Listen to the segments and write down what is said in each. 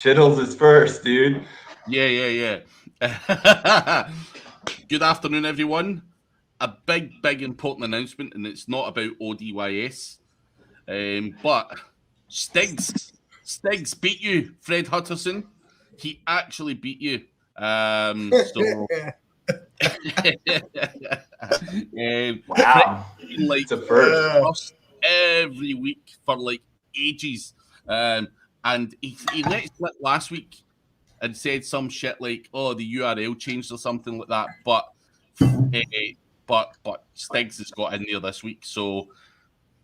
Chittles is first, dude. Yeah. Good afternoon, everyone. A big important announcement, and it's not about ODYS. But Stiggs beat you, Fred Hutterson. He actually beat you. So Fred Wow. like It's a first. us every week for like ages. And he let it slip last week and said some shit like, "Oh, the URL changed or something like that." Eh, but Stiggs has got in there this week, so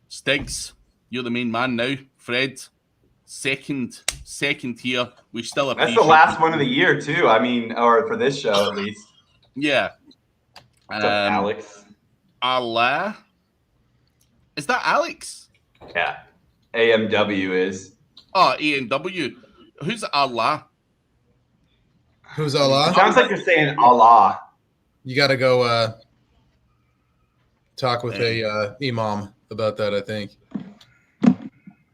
Stiggs, you're the main man now. Fred, second here. We still That's the appreciate last one of the you. year, too. I mean, or for this show at least. Yeah. What's up, Alex? Allah. Is that Alex? Yeah. AMW is. Oh, A&W. Who's Allah? Who's Allah? It sounds like you're saying Allah. You got to go talk with a imam about that, I think.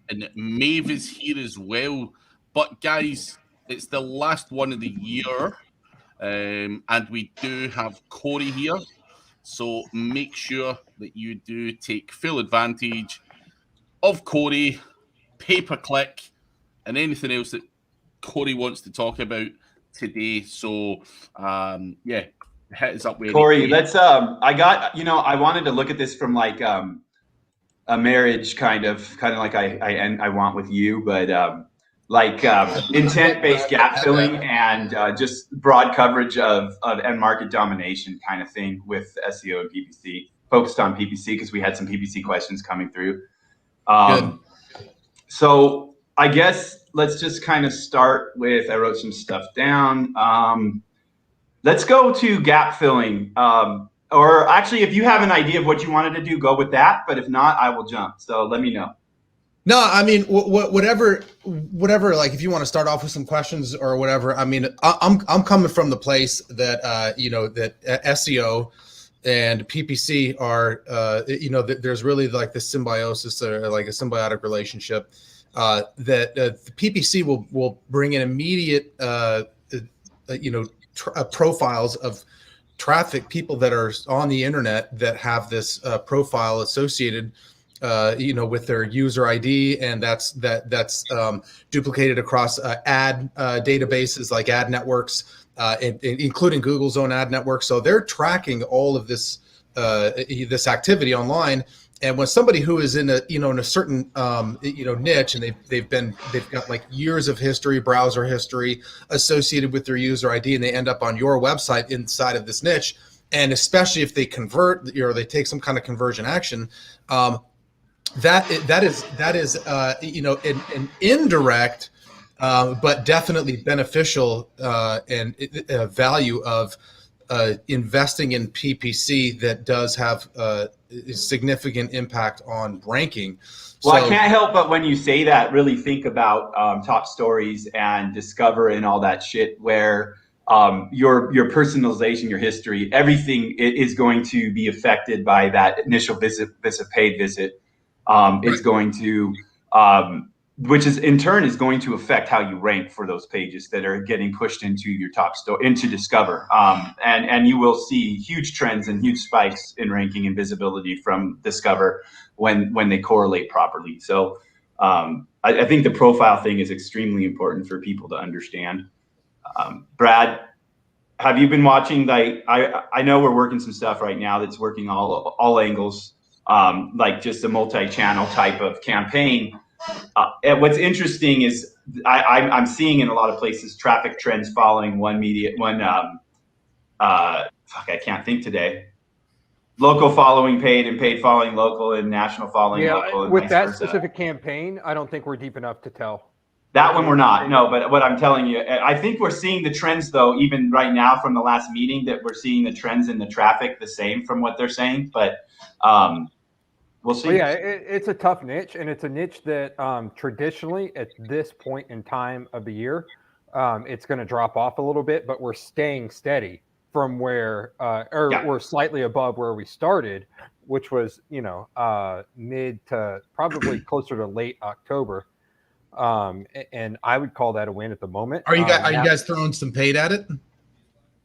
And Maeve is here as well. But guys, it's the last one of the year. And we do have Corey here. So make sure that you do take full advantage of Corey, pay-per-click, and anything else that Corey wants to talk about today. So yeah, hit us up with Corey, let's I wanted to look at this from like a marriage kind of like I want with you, but intent-based gap filling and just broad coverage of end market domination kind of thing with SEO and PPC, focused on PPC because we had some PPC questions coming through. So I guess let's just kind of start with, I wrote some stuff down. Let's go to gap filling. Or actually, if you have an idea of what you wanted to do, go with that. But if not, I will jump. So let me know. No, I mean, whatever. Like, if you want to start off with some questions or whatever, I mean, I'm coming from the place that that SEO and PPC are, there's really like this symbiosis or like a symbiotic relationship. That the PPC will bring in immediate, profiles of traffic, people that are on the internet that have this profile associated with their user ID, and that's duplicated across ad databases like ad networks, including Google's own ad network. So they're tracking all of this activity online. And when somebody who is in a certain niche, and they've got like years of history, browser history associated with their user ID, and they end up on your website inside of this niche, and especially if they convert or they take some kind of conversion action, that is an indirect but definitely beneficial and value of investing in PPC that does have a significant impact on ranking. Well, I can't help but when you say that, really think about top stories and Discover and all that shit, where your personalization, your history, everything is going to be affected by that initial paid visit. Is going to, which is in turn is going to affect how you rank for those pages that are getting pushed into your top store, into Discover. And you will see huge trends and huge spikes in ranking and visibility from Discover when they correlate properly. So I think the profile thing is extremely important for people to understand. Brad, have you been watching? Like, I know we're working some stuff right now that's working all angles. Like just a multi-channel type of campaign. And what's interesting is I'm seeing in a lot of places traffic trends following I can't think today. Local following paid and paid following local and national following local. And with that specific campaign, I don't think we're deep enough to tell. That one we're not. No, but what I'm telling you, I think we're seeing the trends though, even right now from the last meeting, that we're seeing the trends in the traffic the same from what they're saying. But we'll see. Well, yeah, it's a tough niche, and it's a niche that traditionally at this point in time of the year, it's going to drop off a little bit, but we're staying steady from where, we're slightly above where we started, which was, mid to probably closer to late October. And I would call that a win at the moment. Are you guys throwing some paid at it?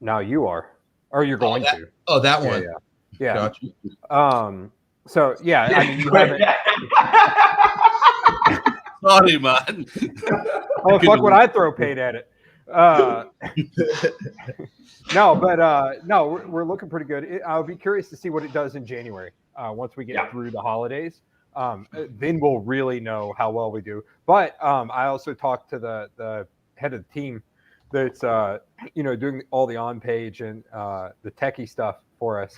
Now you are, or you're going to. Oh, that one. Yeah. Gotcha. So yeah, I mean, you haven't. Sorry, man. Oh, fuck! Would I throw paid at it? No, but no, we're looking pretty good. I'll be curious to see what it does in January once we get through the holidays. Then we'll really know how well we do. But I also talked to the head of the team that's doing all the on page and the techie stuff for us.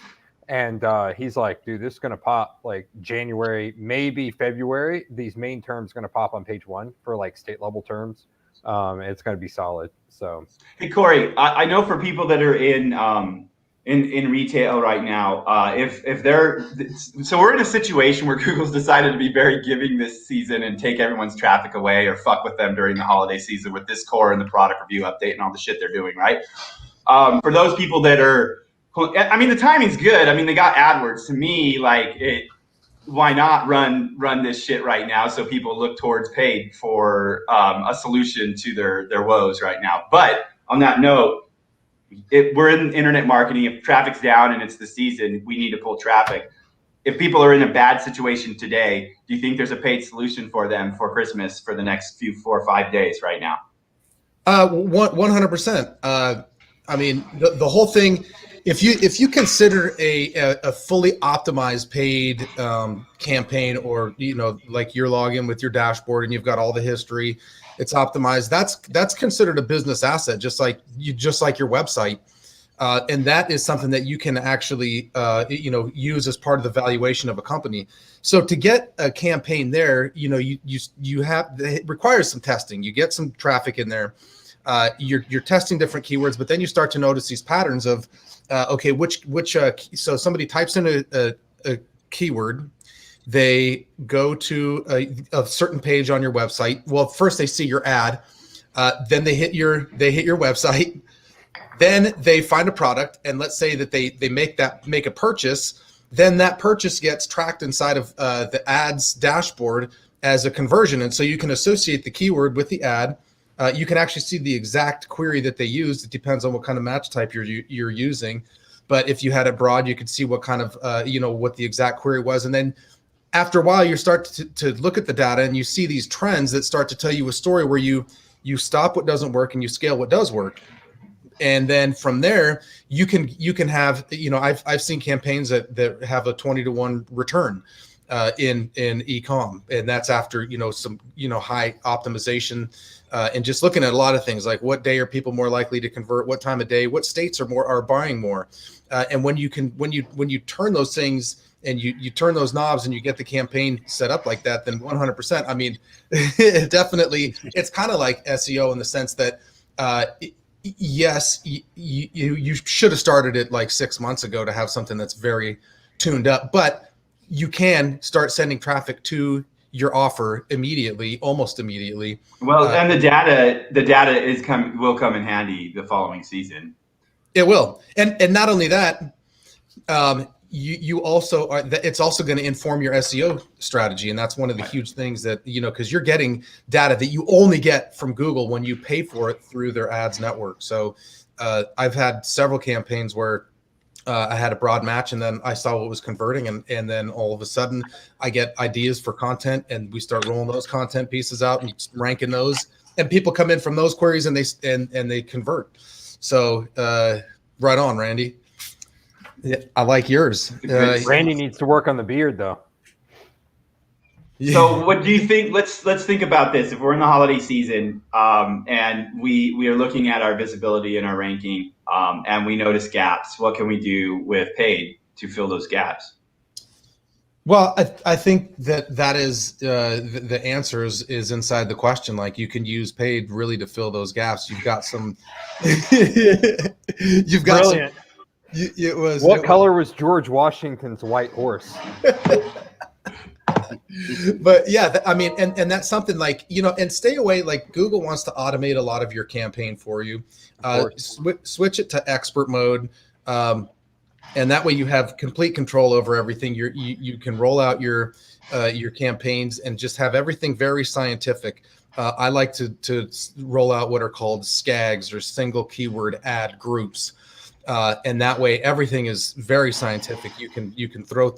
And he's like, dude, this is going to pop like January, maybe February. These main terms going to pop on page 1 for like state level terms. It's going to be solid. So, hey, Corey, I know for people that are in retail right now, so we're in a situation where Google's decided to be very giving this season and take everyone's traffic away or fuck with them during the holiday season with this core and the product review update and all the shit they're doing, right? For those people that are, I mean, the timing's good. I mean, they got AdWords. To me, like, why not run this shit right now so people look towards paid for a solution to their woes right now. But on that note, we're in internet marketing. If traffic's down and it's the season, we need to pull traffic. If people are in a bad situation today, do you think there's a paid solution for them for Christmas for the next 4 or 5 days right now? 100%. I mean, the whole thing. If you consider a fully optimized paid campaign, or like you're logging with your dashboard and you've got all the history, it's optimized. That's considered a business asset, just like your website, and that is something that you can actually use as part of the valuation of a company. So to get a campaign there, it requires some testing. You get some traffic in there. You're testing different keywords, but then you start to notice these patterns of so somebody types in a keyword, they go to a certain page on your website. Well, first they see your ad, then they hit your website, then they find a product, and let's say that they make a purchase. Then that purchase gets tracked inside of the ads dashboard as a conversion, and so you can associate the keyword with the ad. You can actually see the exact query that they used. It depends on what kind of match type you're using. But if you had it broad, you could see what kind of, what the exact query was. And then after a while, you start to look at the data and you see these trends that start to tell you a story where you stop what doesn't work and you scale what does work. And then from there, you can have, I've seen campaigns that have a 20-to-1 return in e-com, and that's after some high optimization and just looking at a lot of things like what day are people more likely to convert, what time of day, what states are buying more, and when you turn those things and you turn those knobs and you get the campaign set up like that, then 100%. I mean, definitely, it's kind of like SEO in the sense that yes, you should have started it like 6 months ago to have something that's very tuned up, but you can start sending traffic to your offer immediately, almost immediately. Well, and the data will come in handy the following season. It will, and not only that, you also are. It's also going to inform your SEO strategy, and that's one of the huge things that because you're getting data that you only get from Google when you pay for it through their ads network. So I've had several campaigns where I had a broad match, and then I saw what was converting, and then all of a sudden I get ideas for content, and we start rolling those content pieces out and ranking those, and people come in from those queries and they convert. So right on, Randy. Yeah, I like yours. Randy needs to work on the beard, though. Yeah. So what do you think? Let's think about this. If we're in the holiday season and we are looking at our visibility and our ranking and we notice gaps, what can we do with paid to fill those gaps? Well, I think that is the answer is inside the question. Like, you can use paid really to fill those gaps. You've got some. You've got brilliant. What color was George Washington's white horse? But yeah, I mean, and that's something like, and stay away. Like, Google wants to automate a lot of your campaign for you. Switch it to expert mode. And that way you have complete control over everything. You can roll out your campaigns and just have everything very scientific. I like to roll out what are called SKAGs, or single keyword ad groups. And that way everything is very scientific. You can throw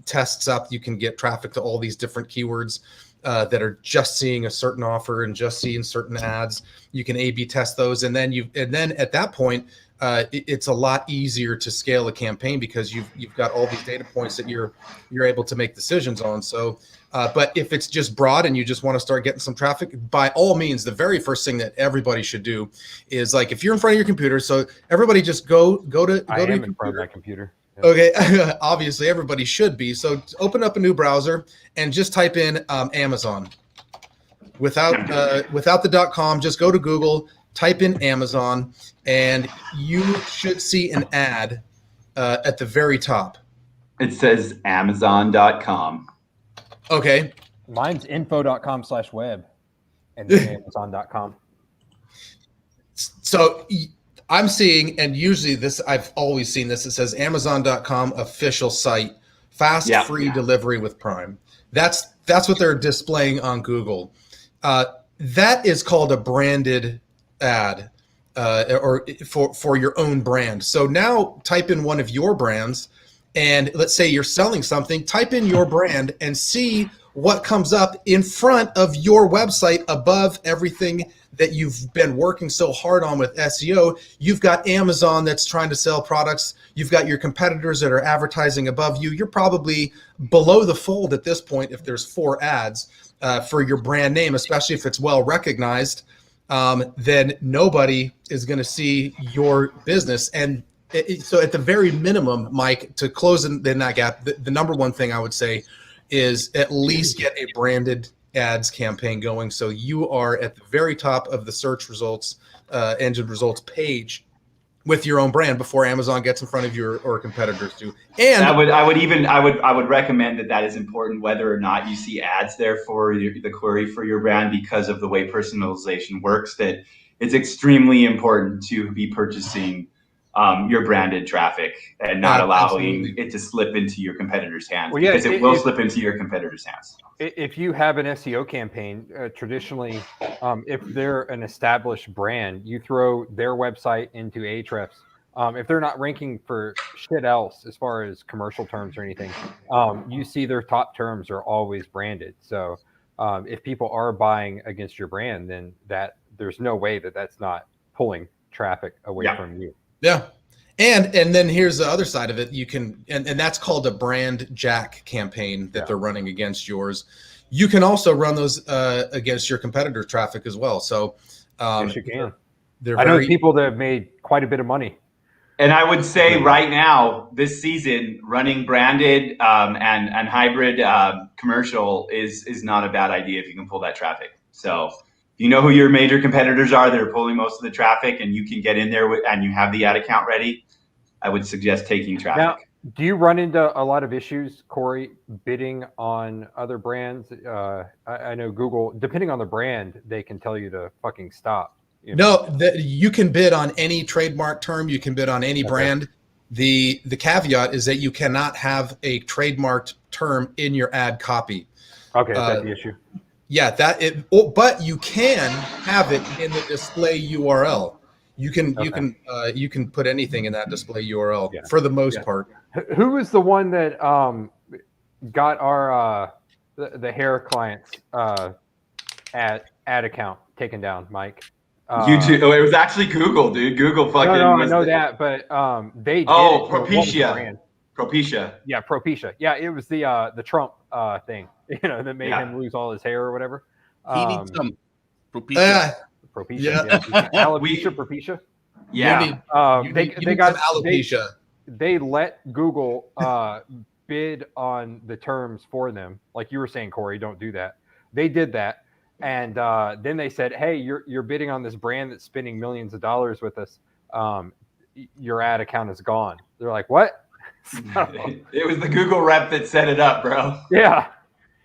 tests up, you can get traffic to all these different keywords that are just seeing a certain offer and just seeing certain ads. You can A/B test those, and then at that point, it's a lot easier to scale a campaign because you've got all these data points that you're able to make decisions on. So, but if it's just broad and you just want to start getting some traffic, by all means, the very first thing that everybody should do is, like, if you're in front of your computer. So everybody just go to I am in front of my computer. Yeah. Okay, obviously everybody should be. So open up a new browser and just type in Amazon without the .com. Just go to Google, type in Amazon, and you should see an ad at the very top. It says Amazon.com. Okay. Mine's info.com/web and then Amazon.com. So I'm seeing, and usually I've always seen this, it says Amazon.com official site, fast free delivery with Prime. That's what they're displaying on Google. That is called a branded ad, or for your own brand. So now type in one of your brands, and let's say you're selling something, type in your brand and see what comes up in front of your website above everything that you've been working so hard on with SEO. You've got Amazon that's trying to sell products. You've got your competitors that are advertising above you. You're probably below the fold at this point if there's 4 ads for your brand name, especially if it's well recognized. Then nobody is going to see your business. And so at the very minimum, Mike, to close in that gap, the number one thing I would say is at least get a branded ads campaign going, so you are at the very top of the search results, engine results page with your own brand before Amazon gets in front of you or competitors do. And I would recommend that is important whether or not you see ads there for the query for your brand, because of the way personalization works. That it's extremely important to be purchasing your branded traffic and not allowing it to slip into your competitor's hands, because it will slip into your competitor's hands. If you have an SEO campaign, traditionally, if they're an established brand, you throw their website into Ahrefs. If they're not ranking for shit else as far as commercial terms or anything, you see their top terms are always branded. So if people are buying against your brand, then there's no way that's not pulling traffic away from you. Yeah. And then here's the other side of it. You can, and that's called a brand jack campaign that they're running against yours. You can also run those against your competitor traffic as well. So yes, you can. I know people that have made quite a bit of money. And I would say right now, this season, running branded and hybrid commercial is not a bad idea if you can pull that traffic. So you know who your major competitors are that are pulling most of the traffic, and you can get in there and you have the ad account ready, I would suggest taking traffic. Now, do you run into a lot of issues, Corey, bidding on other brands? I know Google, depending on the brand, they can tell you to fucking stop. No, you can bid on any trademark term. You can bid on any brand. The caveat is that you cannot have a trademarked term in your ad copy. Okay, that's the issue. Yeah, but you can have it in the display URL. You can put anything in that display URL for the most part. Who was the one that got our the hair clients ad account taken down, Mike? YouTube. It was actually Google, dude. Google fucking. No, I know that, but they did. Oh, Propecia. Propecia. Yeah, Propecia. Yeah, it was the Trump thing, that made him lose all his hair or whatever. He needs some Propecia. Propecia. Alopecia, Propecia. Yeah. They got alopecia. They let Google bid on the terms for them. Like you were saying, Corey, don't do that. They did that. And then they said, hey, you're bidding on this brand that's spending millions of dollars with us. Your ad account is gone. They're like, what? It was the Google rep that set it up, bro. Yeah.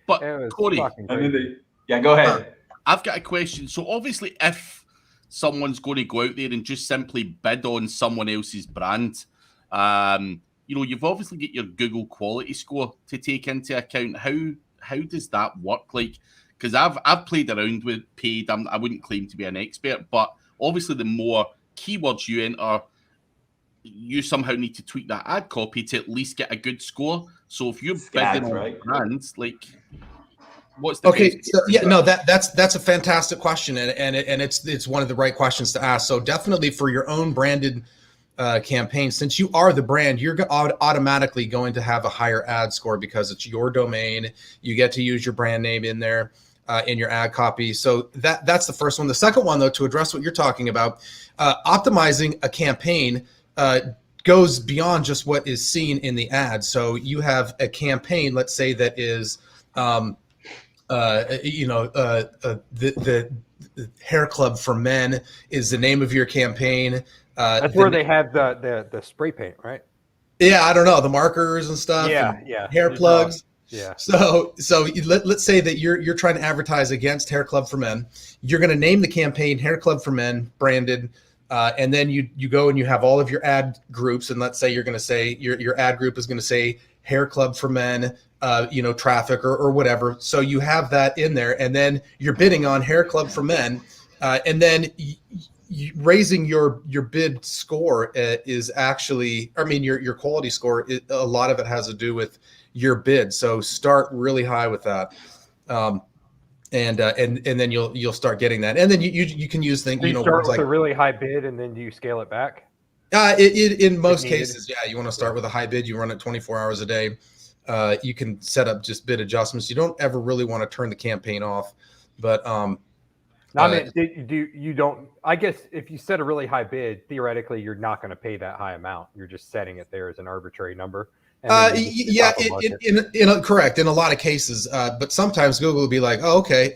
But Corey, go ahead. I've got a question. So obviously, if someone's going to go out there and just simply bid on someone else's brand, you've obviously got your Google quality score to take into account. How does that work? Like, because I've played around with paid. I wouldn't claim to be an expert, but obviously the more keywords you enter, you somehow need to tweak that ad copy to at least get a good score. So if you're bidding on brands, like, what's the okay? So, yeah, no, that's a fantastic question, and it's one of the right questions to ask. So definitely for your own branded campaign, since you are the brand, you're automatically going to have a higher ad score because it's your domain. You get to use your brand name in there in your ad copy. So that's the first one. The second one, though, to address what you're talking about, optimizing a campaign goes beyond just what is seen in the ad. So you have a campaign, let's say, that is, the Hair Club for Men is the name of your campaign. That's where they have the spray paint, right? Yeah, I don't know, the markers and stuff. Yeah, and yeah. Hair plugs. Yeah. So let's say that you're trying to advertise against Hair Club for Men. You're going to name the campaign Hair Club for Men, branded. And then you go and you have all of your ad groups, and let's say you're going to say your ad group is going to say Hair Club for Men, traffic or whatever. So you have that in there, and then you're bidding on Hair Club for Men, and then raising your bid score is actually, I mean, your quality score. A lot of it has to do with your bid. So start really high with that. And then you'll start getting that, and then you can use things. So you start with a really high bid, and then do you scale it back? In most cases, yeah, you want to start with a high bid. You run it 24 hours a day. You can set up just bid adjustments. You don't ever really want to turn the campaign off, but I guess if you set a really high bid, theoretically, you're not going to pay that high amount. You're just setting it there as an arbitrary number. Correct in a lot of cases, but sometimes Google will be like, oh, okay,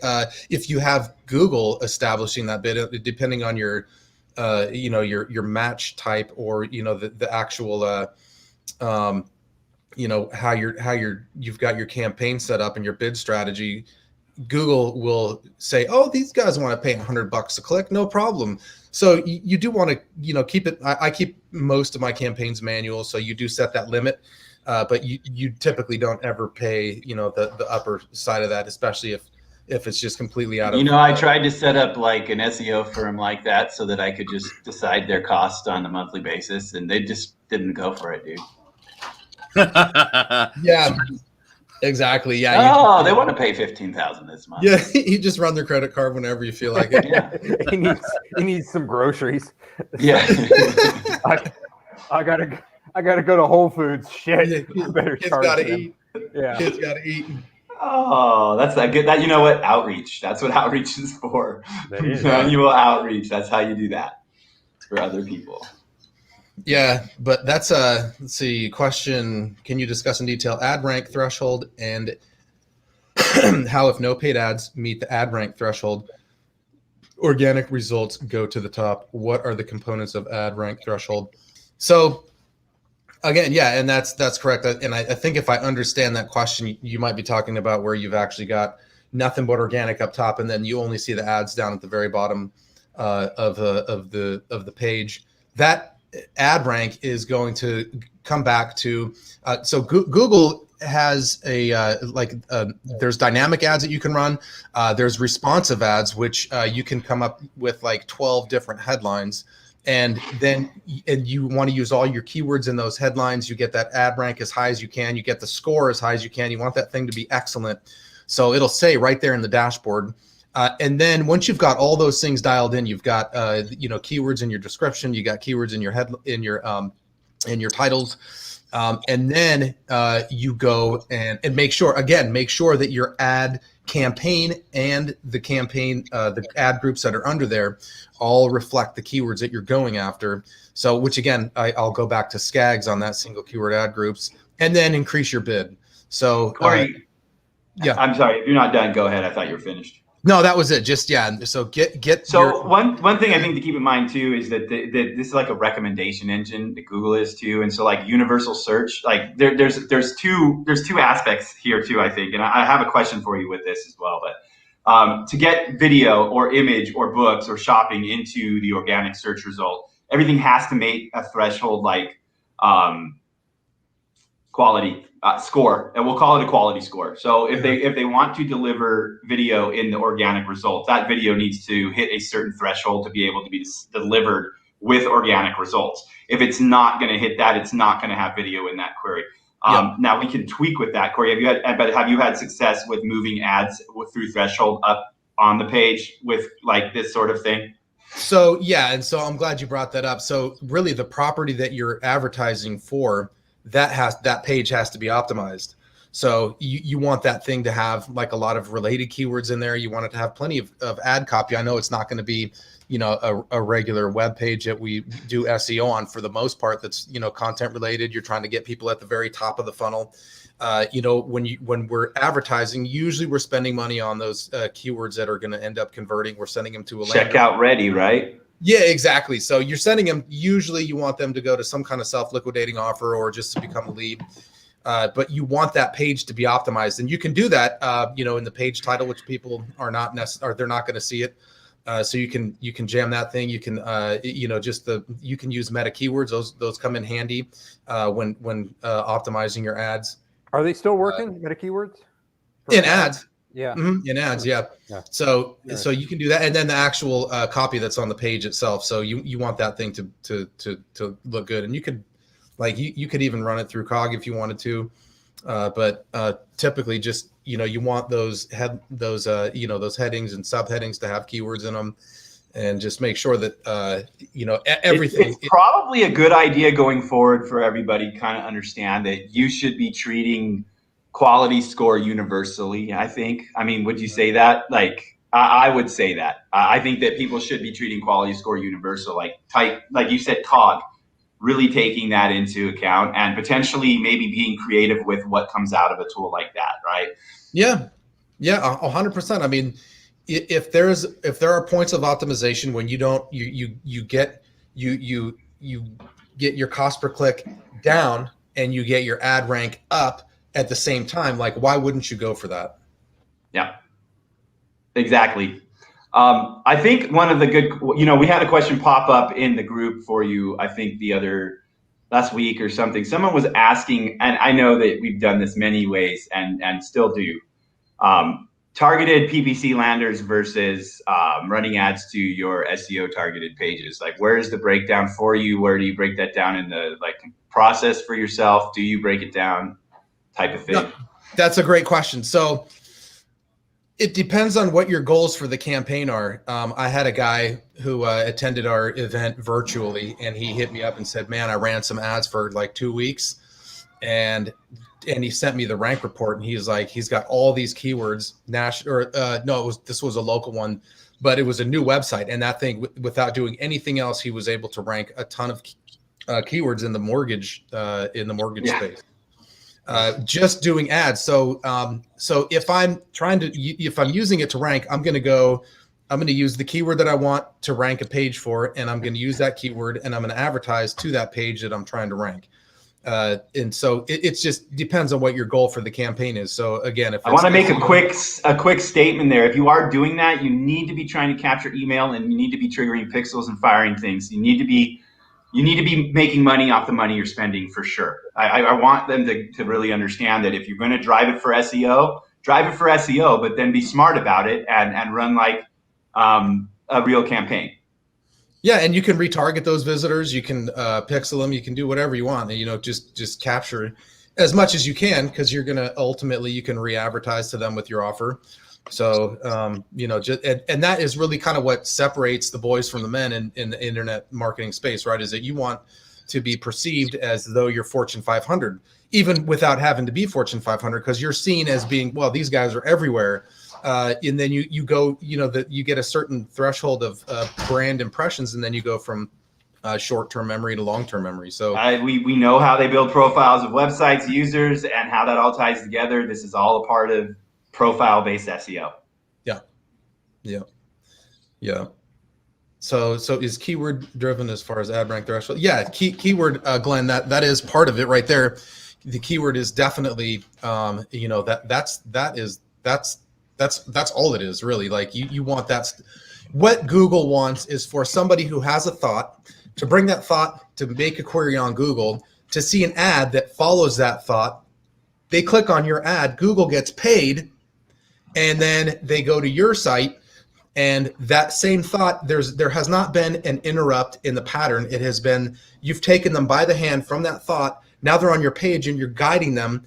if you have Google establishing that bid, depending on your match type, or the actual how you've got your campaign set up and your bid strategy, Google will say, oh, these guys want to pay $100 a click, no problem. So you do want to keep it. I keep most of my campaigns manual, so you do set that limit. But you typically don't ever pay, the upper side of that, especially if it's just completely out of. I tried to set up like an SEO firm like that so that I could just decide their cost on a monthly basis, and they just didn't go for it, dude. Yeah, exactly. Yeah. Oh, they want to pay $15,000 this month. Yeah, you just run their credit card whenever you feel like it. Yeah. he needs some groceries. Yeah. I gotta go to Whole Foods. Shit, yeah, better kids charge gotta them. eat. Yeah, Kids gotta eat. Oh, that's that good. That you know what? Outreach. That's what outreach is for. Manual outreach. That's how you do that for other people. Yeah, but that's let's see. Question: can you discuss in detail ad rank threshold and how, if no paid ads meet the ad rank threshold, organic results go to the top? What are the components of ad rank threshold? So again, yeah, and that's correct. And I think if I understand that question, you might be talking about where you've actually got nothing but organic up top, and then you only see the ads down at the very bottom of the page. That ad rank is going to come back to so Google has there's dynamic ads that you can run. There's responsive ads, which you can come up with like 12 different headlines. And you want to use all your keywords in those headlines. You get that ad rank as high as you can. You get the score as high as you can. You want that thing to be excellent. So it'll say right there in the dashboard. And then once you've got all those things dialed in, you've got keywords in your description. You got keywords in your in your titles. And then you go and make sure that your ad campaign and the campaign, the ad groups that are under there all reflect the keywords that you're going after. So, which again, I'll go back to SCAGs on that single keyword ad groups, and then increase your bid. So, Corey, yeah, I'm sorry, if you're not done, go ahead. I thought you were finished. No, that was it. Just, yeah. So get. So one thing I think to keep in mind too is that this is like a recommendation engine that Google is too, and so like universal search, like there's two aspects here too, I think, and I have a question for you with this as well. But to get video or image or books or shopping into the organic search result, everything has to make a threshold like quality score, and we'll call it a quality score. So if they want to deliver video in the organic results, that video needs to hit a certain threshold to be able to be delivered with organic results. If it's not going to hit that, it's not going to have video in that query. Now we can tweak with that, Corey. Have you had success with moving ads through threshold up on the page with like this sort of thing? So yeah, and so I'm glad you brought that up. So really, the property that you're advertising for, that page has to be optimized. So you want that thing to have like a lot of related keywords in there. You want it to have plenty of ad copy. I know it's not going to be, you know, a regular web page that we do SEO on for the most part. That's, you know, content related. You're trying to get people at the very top of the funnel. You know, when we're advertising, usually we're spending money on those keywords that are going to end up converting. We're sending them to a checkout ready, right? Yeah, exactly. So you're sending them. Usually, you want them to go to some kind of self-liquidating offer or just to become a lead. But you want that page to be optimized, and you can do that, you know, in the page title, which people are not necessarily, they're not going to see it. So you can jam that thing. You can, you know, you can use meta keywords. Those come in handy when optimizing your ads. Are they still working, meta keywords? In ads. Yeah. Mm-hmm. In ads. Yeah. So you can do that. And then the actual copy that's on the page itself. So you want that thing to look good. And you could, like, you could even run it through Cog if you wanted to. But typically just, you know, you want those you know, those headings and subheadings to have keywords in them, and just make sure that, you know, everything. It's probably a good idea going forward for everybody to kind of understand that you should be treating quality score universally. I think. I mean, would you say that? Like, I would say that. I think that people should be treating quality score universal. Like you said, Cog, really taking that into account and potentially maybe being creative with what comes out of a tool like that, right? Yeah, 100%. I mean, if there are points of optimization when you don't you get your cost per click down and you get your ad rank up at the same time, like, why wouldn't you go for that? Yeah, exactly. I think one of the good, you know, we had a question pop up in the group for you, I think last week or something. Someone was asking, and I know that we've done this many ways and still do, targeted PPC landers versus running ads to your SEO targeted pages. Like, where's the breakdown for you? Where do you break that down in the process for yourself? Do you break it down, type of thing? No, that's a great question. So it depends on what your goals for the campaign are. I had a guy who attended our event virtually, and he hit me up and said, man, I ran some ads for like 2 weeks, and he sent me the rank report, and he's like, he's got all these keywords, this was a local one, but it was a new website. And that thing, without doing anything else, he was able to rank a ton of keywords in the mortgage space. Just doing ads. So if I'm using it to rank, I'm going to use the keyword that I want to rank a page for, and I'm going to use that keyword, and I'm going to advertise to that page that I'm trying to rank. And so it just depends on what your goal for the campaign is. So again, I want to make a quick statement there. If you are doing that, you need to be trying to capture email, and you need to be triggering pixels and firing things. You need to be making money off the money you're spending, for sure. I want them to really understand that if you're going to drive it for SEO, but then be smart about it and run like a real campaign. Yeah, and you can retarget those visitors. You can pixel them. You can do whatever you want. You know, just capture as much as you can, because you're going to ultimately, you can re-advertise to them with your offer. So, you know, and that is really kind of what separates the boys from the men in the internet marketing space, right? Is that you want to be perceived as though you're Fortune 500, even without having to be Fortune 500, because you're seen as being, well, these guys are everywhere. And then you go, you know, that you get a certain threshold of brand impressions, and then you go from short-term memory to long-term memory. So we know how they build profiles of websites, users, and how that all ties together. This is all a part of profile-based SEO. Yeah. So is keyword driven as far as ad rank threshold? Yeah, keyword, Glenn, that is part of it right there. The keyword is definitely, you know, that's all it is, really. Like you want that. What Google wants is for somebody who has a thought to bring that thought to make a query on Google, to see an ad that follows that thought. They click on your ad, Google gets paid, and then they go to your site, and that same thought, there has not been an interrupt in the pattern. It has been, you've taken them by the hand from that thought. Now they're on your page, and you're guiding them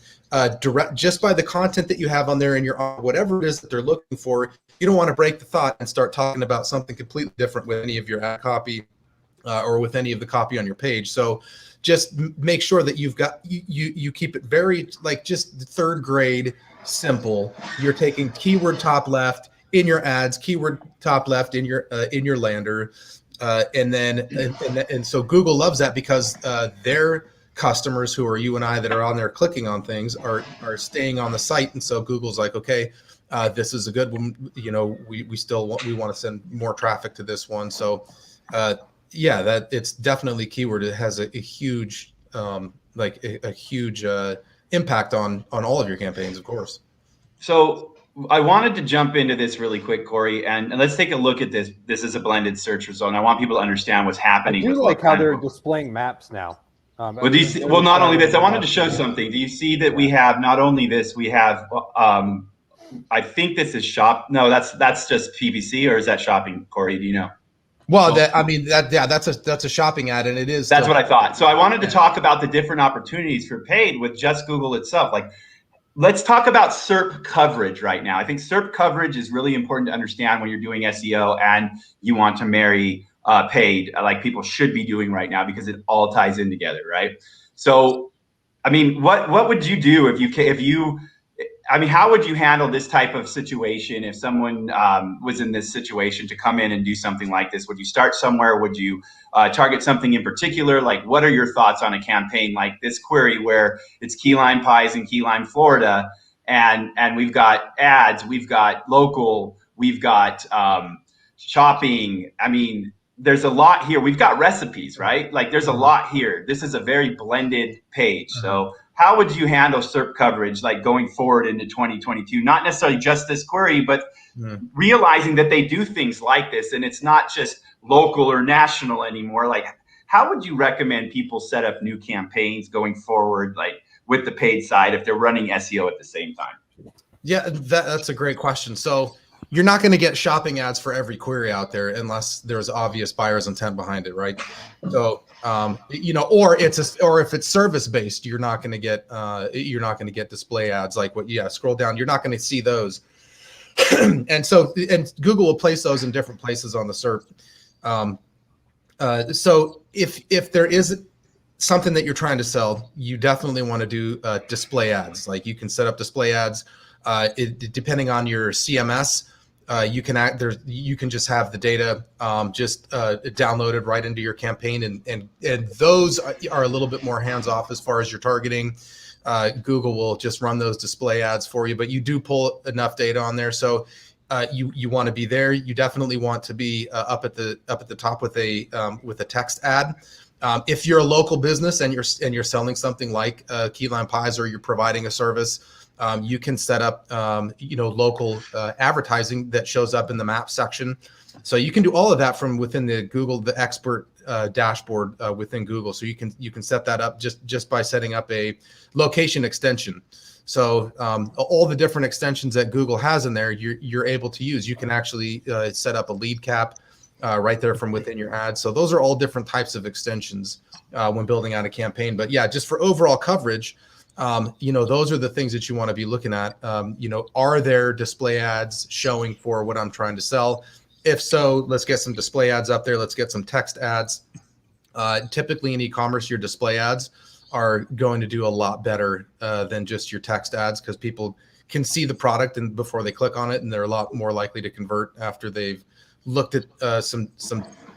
direct just by the content that you have on there, and your whatever it is that they're looking for. You don't want to break the thought and start talking about something completely different with any of your ad copy or with any of the copy on your page. So just make sure that you've got you keep it very like just third grade simple. You're taking keyword top left in your ads, keyword top left in your lander, and so Google loves that because their customers, who are you and I, that are on there clicking on things, are staying on the site, and so Google's like, okay, this is a good one. You know, we want to send more traffic to this one. So yeah, that it's definitely keyword. It has a huge a huge impact on all of your campaigns, of course. So I wanted to jump into this really quick, Corey, and let's take a look at this. This is a blended search result, and I want people to understand what's happening. I do like how they're displaying maps now. Well, do you see, well, not only this, I wanted to show something. Do you see that we have not only this, we have, I think this is shop. No, that's just PPC, or is that shopping, Corey? Do you know? Well, that's a shopping ad, and it is. That's what I thought. So I wanted to talk about the different opportunities for paid with just Google itself. Like, let's talk about Serp coverage right now. I think Serp coverage is really important to understand when you're doing SEO and you want to marry paid, like people should be doing right now, because it all ties in together, right? So, I mean, what would you do how would you handle this type of situation if someone was in this situation to come in and do something like this? Would you start somewhere? Would you target something in particular? Like, what are your thoughts on a campaign like this query where it's key lime pies in Key Lime, Florida, and we've got ads, we've got local, we've got shopping. I mean, there's a lot here. We've got recipes, right? Like, there's a lot here. This is a very blended page. So how would you handle Serp coverage, like going forward into 2022? Not necessarily just this query, but realizing that they do things like this, and it's not just local or national anymore. Like, how would you recommend people set up new campaigns going forward, like with the paid side, if they're running SEO at the same time? Yeah, that's a great question. So you're not going to get shopping ads for every query out there unless there's obvious buyer's intent behind it, right? So, or if it's service based, you're not going to get display ads like scroll down. You're not going to see those. and Google will place those in different places on the Serp. So if there is something that you're trying to sell, you definitely want to do display ads. Like, you can set up display ads. Depending on your CMS, you can just have the data downloaded right into your campaign, and those are a little bit more hands off as far as your targeting. Google will just run those display ads for you, but you do pull enough data on there, so you want to be there. You definitely want to be up at the top with a text ad. If you're a local business and you're selling something like key lime pies, or you're providing a service, you can set up, local advertising that shows up in the map section. So you can do all of that from within the expert dashboard within Google. So you can set that up just by setting up a location extension. So all the different extensions that Google has in there, you're able to use. You can actually set up a lead cap right there from within your ad. So those are all different types of extensions when building out a campaign. But yeah, just for overall coverage, those are the things that you want to be looking at. Are there display ads showing for what I'm trying to sell? If so, let's get some display ads up there. Let's get some text ads. Typically in e-commerce, your display ads are going to do a lot better than just your text ads, because people can see the product and before they click on it, and they're a lot more likely to convert after they've looked at some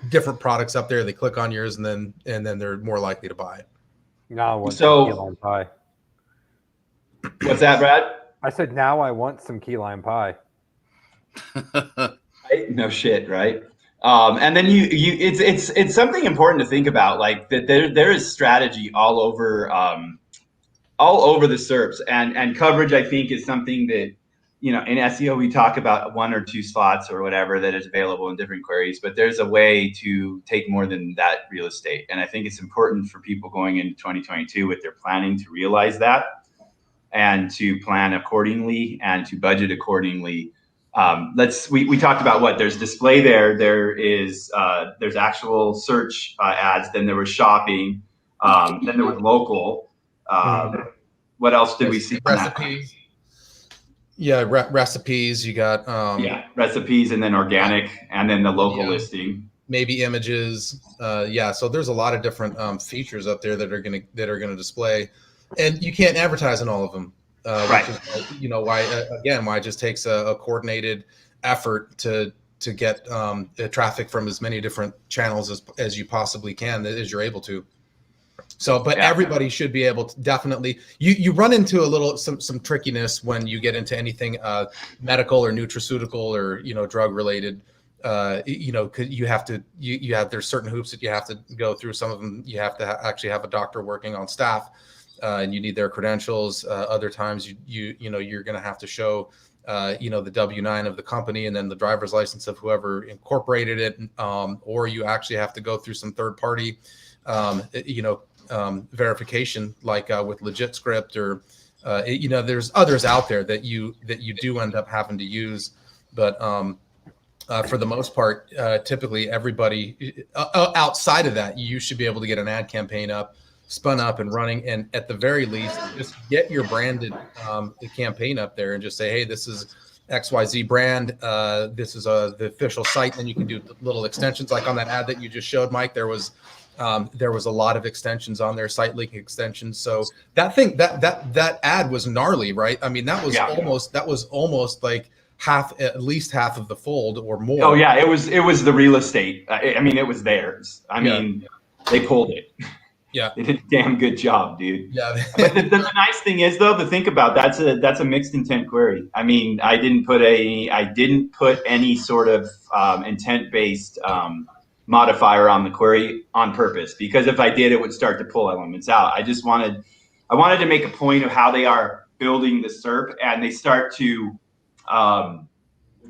different products up there. They click on yours, and then they're more likely to buy it. Now I want some key lime pie. What's that, Brad? I said, now I want some key lime pie. No shit, right? And then it's something important to think about, like that there is strategy all over the SERPs, and coverage, I think, is something that you know, in SEO, we talk about 1 or 2 slots or whatever that is available in different queries, but there's a way to take more than that real estate. And I think it's important for people going into 2022 with their planning to realize that and to plan accordingly and to budget accordingly. We talked about what there's display there's actual search ads, then there was shopping, then there was local. What else did we see? Recipes. Yeah, recipes. You got recipes, and then organic, and then the local listing. Maybe images. So there's a lot of different features up there that are gonna display, and you can't advertise on all of them. Right. Which is, why it just takes a coordinated effort to get traffic from as many different channels as you possibly can, as you're able to. So, but everybody should be able to definitely. You run into some trickiness when you get into anything medical or nutraceutical or drug related. You have there's certain hoops that you have to go through. Some of them you have to actually have a doctor working on staff, and you need their credentials. Other times you're going to have to show the W-9 of the company and then the driver's license of whoever incorporated it, or you actually have to go through some third party verification, like with Legit Script, or there's others out there that you do end up having to use, but for the most part, typically everybody outside of that, you should be able to get an ad campaign spun up and running, and at the very least, just get your branded campaign up there and just say, hey, this is XYZ brand, this is the official site. And you can do little extensions, like on that ad that you just showed, Mike. There was a lot of extensions on there, site link extensions. So that ad was gnarly, right? I mean, that was almost like at least half of the fold or more. Oh yeah, it was the real estate. I mean, it was theirs. I mean, they pulled it. Yeah, they did a damn good job, dude. Yeah. But the nice thing is, though, to think about, that's a mixed intent query. I mean, I didn't put any sort of intent-based modifier on the query on purpose, because if I did, it would start to pull elements out. I wanted to make a point of how they are building the SERP, and they start to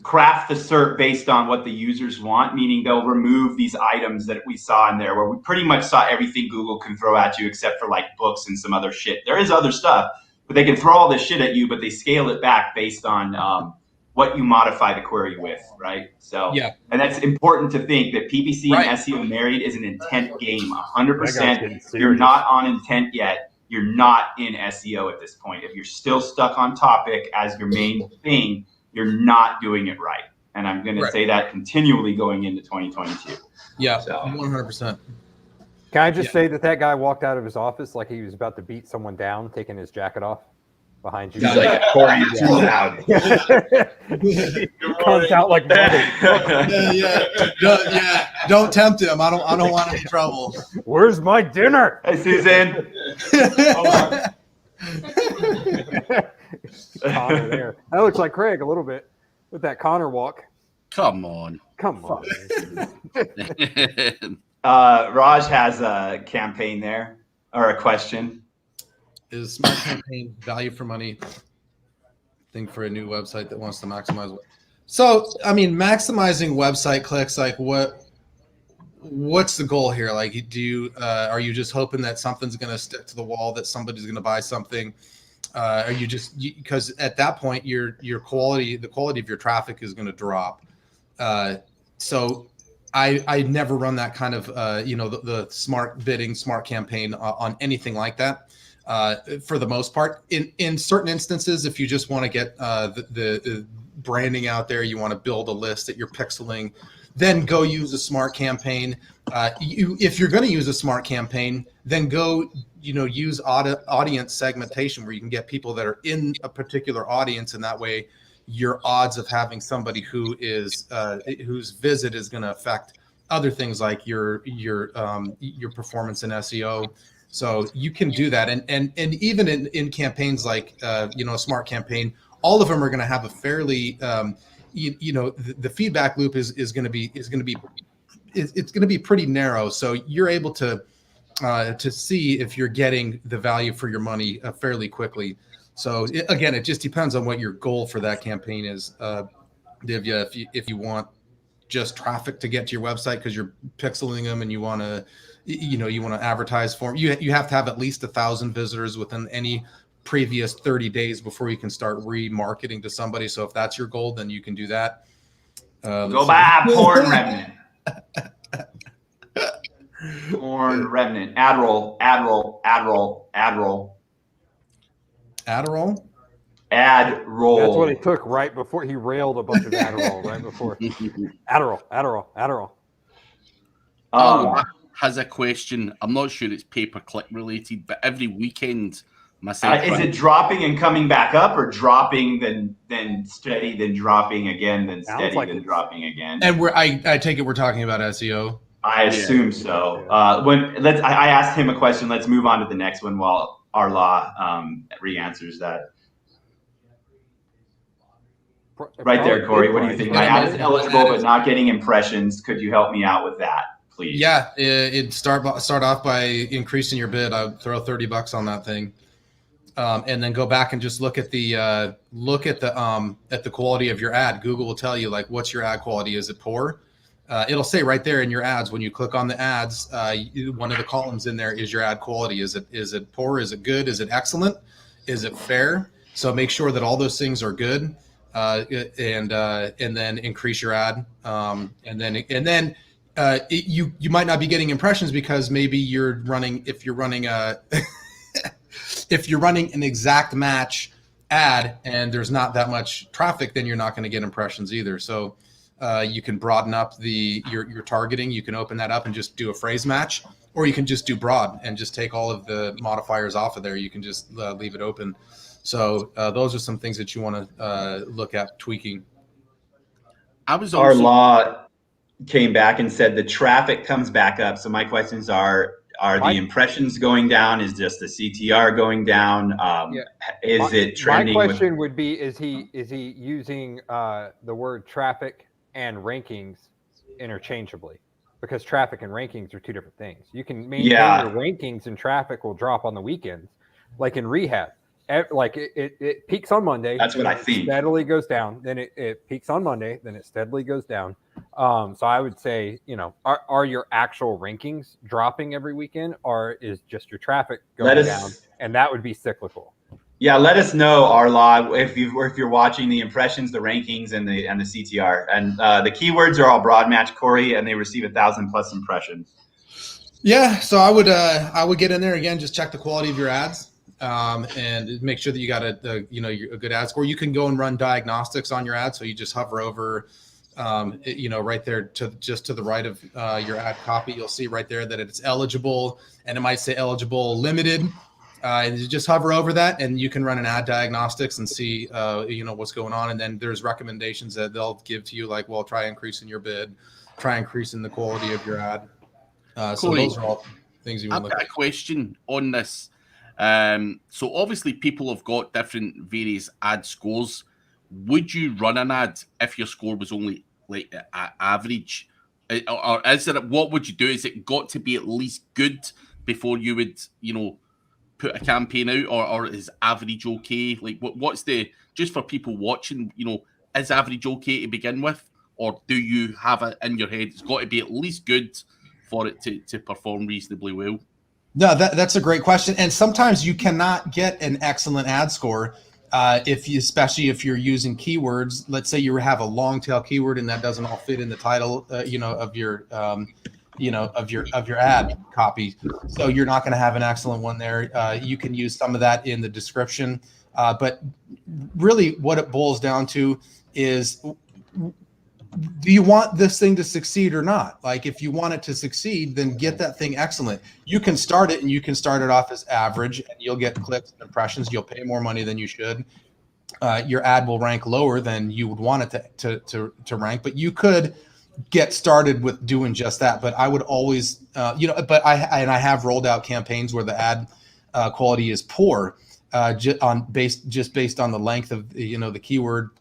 craft the SERP based on what the users want, meaning they'll remove these items that we saw in there, where we pretty much saw everything Google can throw at you except for like books and some other shit. There is other stuff, but they can throw all this shit at you, but they scale it back based on what you modify the query with, right? So, and that's important to think that PPC and SEO married is an intent game, 100%. You're not on intent yet. You're not in SEO at this point. If you're still stuck on topic as your main thing, you're not doing it right. And I'm going to say that continually going into 2022. Yeah, so 100%. Can I just say that guy walked out of his office like he was about to beat someone down, taking his jacket off behind you? He's like, Corey, you're too loud. He comes out like mother. Don't tempt him. I don't want any trouble. Where's my dinner? Hey, Susan. Connor there. That looks like Craig a little bit with that Connor walk. Come on. Raj has a campaign there, or a question. Is smart campaign value for money thing for a new website that wants to maximize? So, I mean, maximizing website clicks, like what's the goal here? Like, are you just hoping that something's going to stick to the wall, that somebody's going to buy something? Are you just, because at that point the quality of your traffic is going to drop. So I never run that kind of the smart bidding, smart campaign on anything like that. For the most part, in certain instances, if you just want to get the branding out there, you want to build a list that you're pixeling, then go use a smart campaign. If you're going to use a smart campaign, then go use audience segmentation, where you can get people that are in a particular audience, and that way your odds of having somebody whose visit is going to affect other things like your performance in SEO. So you can do that, and even in campaigns like a smart campaign, all of them are going to have a fairly the feedback loop is going to be pretty narrow. So you're able to see if you're getting the value for your money fairly quickly. So again, it just depends on what your goal for that campaign is, Divya. If you want just traffic to get to your website because you're pixeling them and you want to, you want to advertise for them, you have to have at least 1,000 visitors within any previous 30 days before you can start remarketing to somebody. So if that's your goal, then you can do that. Go buy Porn Remnant. Porn Remnant. Adderall. Adderall. Adderall. That's what he took right before he railed a bunch of Adderall right before. Adderall. Has a question. I'm not sure it's pay-per-click related, but every weekend, myself. Is it dropping and coming back up, or dropping then steady, then dropping again, then steady, then dropping again? And I take it we're talking about SEO. I assume so. I asked him a question. Let's move on to the next one while Arla re-answers that. Right there, Corey. What do you think? My ad is eligible but not getting impressions. Could you help me out with that, please? Yeah, it start off by increasing your bid. I would throw $30 on that thing, and then go back and just look at the quality of your ad. Google will tell you, like, what's your ad quality? Is it poor? It'll say right there in your ads when you click on the ads. One of the columns in there is your ad quality. Is it poor? Is it good? Is it excellent? Is it fair? So make sure that all those things are good. And then increase your ad, and then you might not be getting impressions because maybe if you're running an exact match ad and there's not that much traffic, then you're not going to get impressions either. So you can broaden up your targeting. You can open that up and just do a phrase match, or you can just do broad and just take all of the modifiers off of there. You can just leave it open. So those are some things that you want to look at tweaking. Our law came back and said the traffic comes back up. So my questions are the impressions going down? Is just the CTR going down? Is it trending? My question would be, is he using the word traffic and rankings interchangeably? Because traffic and rankings are two different things. You can maintain your rankings and traffic will drop on the weekends, like in rehab. Like it peaks on Monday. That's what I think. Steadily goes down. Then it peaks on Monday. Then it steadily goes down. So I would say, are your actual rankings dropping every weekend, or is just your traffic going down? And that would be cyclical. Yeah, let us know, Arla, if you're watching the impressions, the rankings, and the CTR. And the keywords are all broad match, Corey, and they receive 1,000+ impressions. Yeah, so I would get in there again, just check the quality of your ads. And make sure that you got a good ad score. You can go and run diagnostics on your ad. So you just hover over, right there to the right of your ad copy. You'll see right there that it's eligible, and it might say eligible limited. And you just hover over that, and you can run an ad diagnostics and see, what's going on. And then there's recommendations that they'll give to you, like, well, try increasing your bid, try increasing the quality of your ad. So those are all things you would look at. I've got a question on this. So obviously people have got different various ad scores. Would you run an ad if your score was only like average, or is it, what would you do? Is it got to be at least good before you would, put a campaign out, or is average okay? Like what's the, just for people watching, is average okay to begin with, or do you have it in your head it's got to be at least good for it to perform reasonably well? No, that's a great question. And sometimes you cannot get an excellent ad score especially if you're using keywords. Let's say you have a long tail keyword and that doesn't all fit in the title, of your ad copy. So you're not going to have an excellent one there. You can use some of that in the description. But really what it boils down to is, do you want this thing to succeed or not? Like, if you want it to succeed, then get that thing excellent. You can start it, and you can start it off as average, and you'll get clicks and impressions. You'll pay more money than you should. Your ad will rank lower than you would want it to rank, but you could get started with doing just that. But I would always, I have rolled out campaigns where the ad quality is poor, just based on the length of the keyword.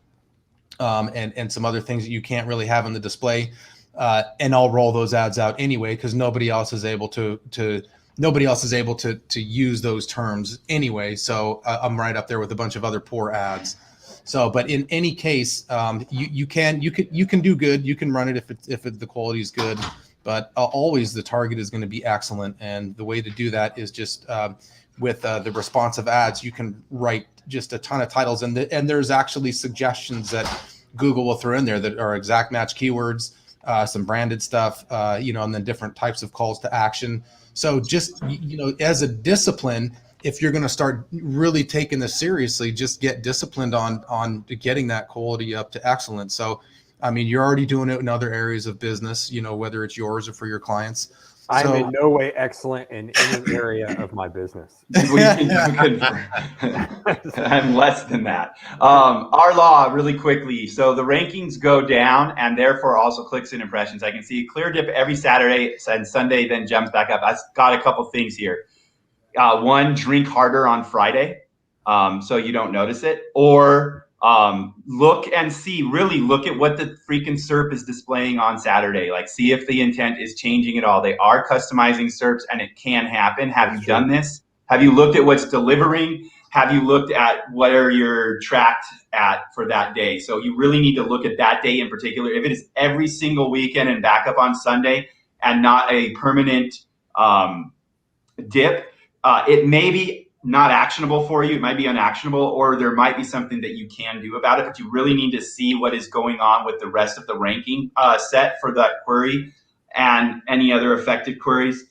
And some other things that you can't really have on the display, and I'll roll those ads out anyway because nobody else is able to nobody else is able to use those terms anyway. So I'm right up there with a bunch of other poor ads. So, but in any case, you can do good. You can run it if the quality is good, but always the target is going to be excellent. And the way to do that is just with the responsive ads. You can write just a ton of titles, and there's actually suggestions that Google will throw in there that are exact match keywords, some branded stuff, and then different types of calls to action. So just, as a discipline, if you're going to start really taking this seriously, just get disciplined on getting that quality up to excellence. So, I mean, you're already doing it in other areas of business, whether it's yours or for your clients. I'm in no way excellent in any area of my business. I'm less than that. Our law, really quickly. So the rankings go down, and therefore also clicks and impressions. I can see a clear dip every Saturday and Sunday, then jumps back up. I've got a couple things here. One, drink harder on Friday, so you don't notice it, or look and see, really look at what the freaking Serp is displaying on Saturday. Like, see if the intent is changing at all. They are customizing Serps, and it can happen. Have you done this? Have you looked at what's delivering? Have you looked at where you're tracked at for that day? So you really need to look at that day in particular. If it is every single weekend and back up on Sunday and not a permanent dip, it may be not actionable for you. It might be unactionable, or there might be something that you can do about it, but you really need to see what is going on with the rest of the ranking set for that query and any other affected queries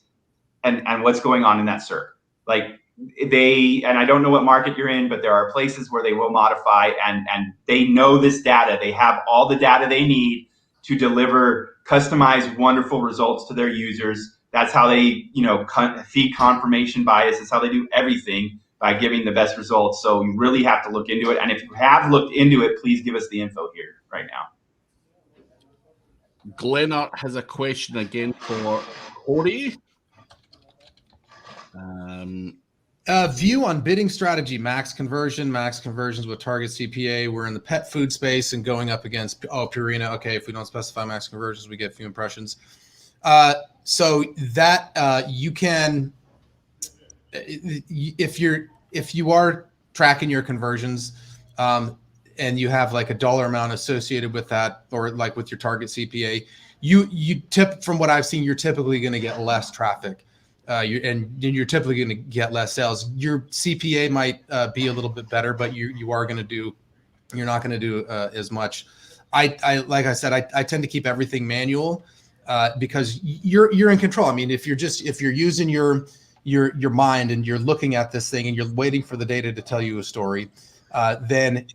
and what's going on in that Serp. Like, and I don't know what market you're in, but there are places where they will modify and they know this data. They have all the data they need to deliver customized, wonderful results to their users. That's how they, feed confirmation bias. Is how they do everything, by giving the best results. So you really have to look into it. And if you have looked into it, please give us the info here right now. Glennart has a question again for Corey. View on bidding strategy, max conversions with target CPA. We're in the pet food space and going up against Purina. Okay, if we don't specify max conversions, we get few impressions. So that you can, if you are tracking your conversions, and you have like a dollar amount associated with that, or like with your target CPA, from what I've seen, you're typically going to get less traffic. You're typically going to get less sales. Your CPA might be a little bit better, but you're not going to do as much. I like I said, I tend to keep everything manual. Because you're in control. I mean, if you're using your mind and you're looking at this thing and you're waiting for the data to tell you a story, then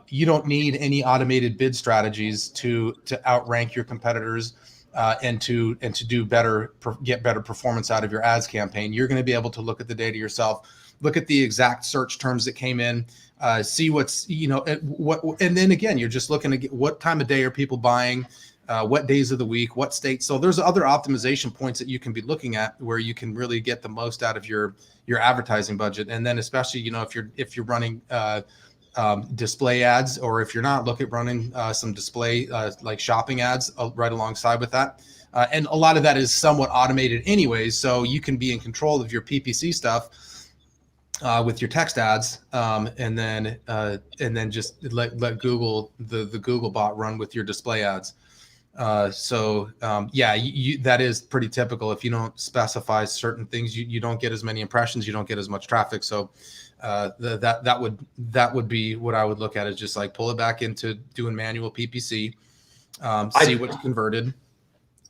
you don't need any automated bid strategies to outrank your competitors and to do better, get better performance out of your ads campaign. You're going to be able to look at the data yourself, look at the exact search terms that came in, see what's and then again, you're just looking at what time of day are people buying. What days of the week, what states. So there's other optimization points that you can be looking at where you can really get the most out of your advertising budget. And then especially, if you're running display ads, or if you're not, look at running some display like shopping ads right alongside with that. And a lot of that is somewhat automated anyways. So you can be in control of your PPC stuff with your text ads, and then just let Google, the Google bot run with your display ads. That is pretty typical. If you don't specify certain things, you don't get as many impressions, you don't get as much traffic. So that would be what I would look at, is just like pull it back into doing manual PPC, see what's converted.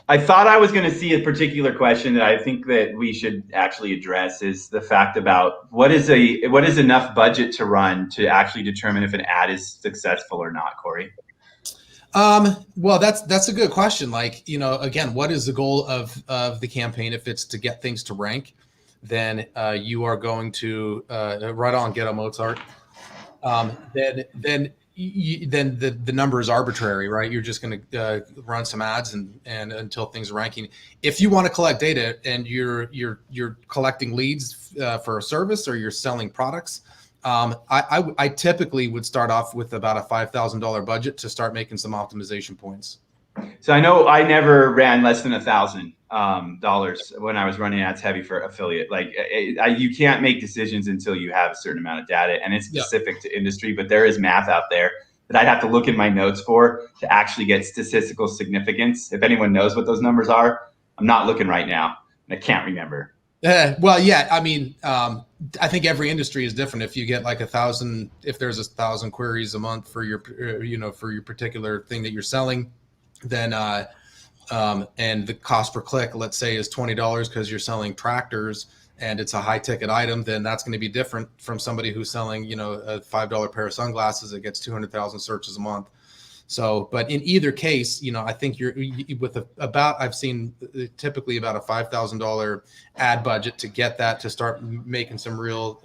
I thought I was going to see a particular question that I think that we should actually address, is the fact about what is enough budget to run to actually determine if an ad is successful or not, Corey? Well, that's a good question. Like, again, what is the goal of the campaign? If it's to get things to rank, then you are going to right on, get a Mozart. Then the number is arbitrary, right? You're just going to run some ads and until things are ranking. If you want to collect data and you're collecting leads for a service, or you're selling products, I typically would start off with about a $5,000 budget to start making some optimization points. So I know I never ran less than $1,000 when I was running ads heavy for affiliate. Like you can't make decisions until you have a certain amount of data, and it's specific to industry. But there is math out there that I'd have to look in my notes for to actually get statistical significance. If anyone knows what those numbers are, I'm not looking right now, and I can't remember. Well, yeah, I mean, I think every industry is different. If you get like 1,000, if there's 1,000 queries a month for your, for your particular thing that you're selling, then and the cost per click, let's say, is $20 because you're selling tractors and it's a high ticket item, then that's going to be different from somebody who's selling, a $5 pair of sunglasses that gets 200,000 searches a month. So, but in either case, I think you're with I've seen typically about a $5,000 ad budget to get that to start making some real,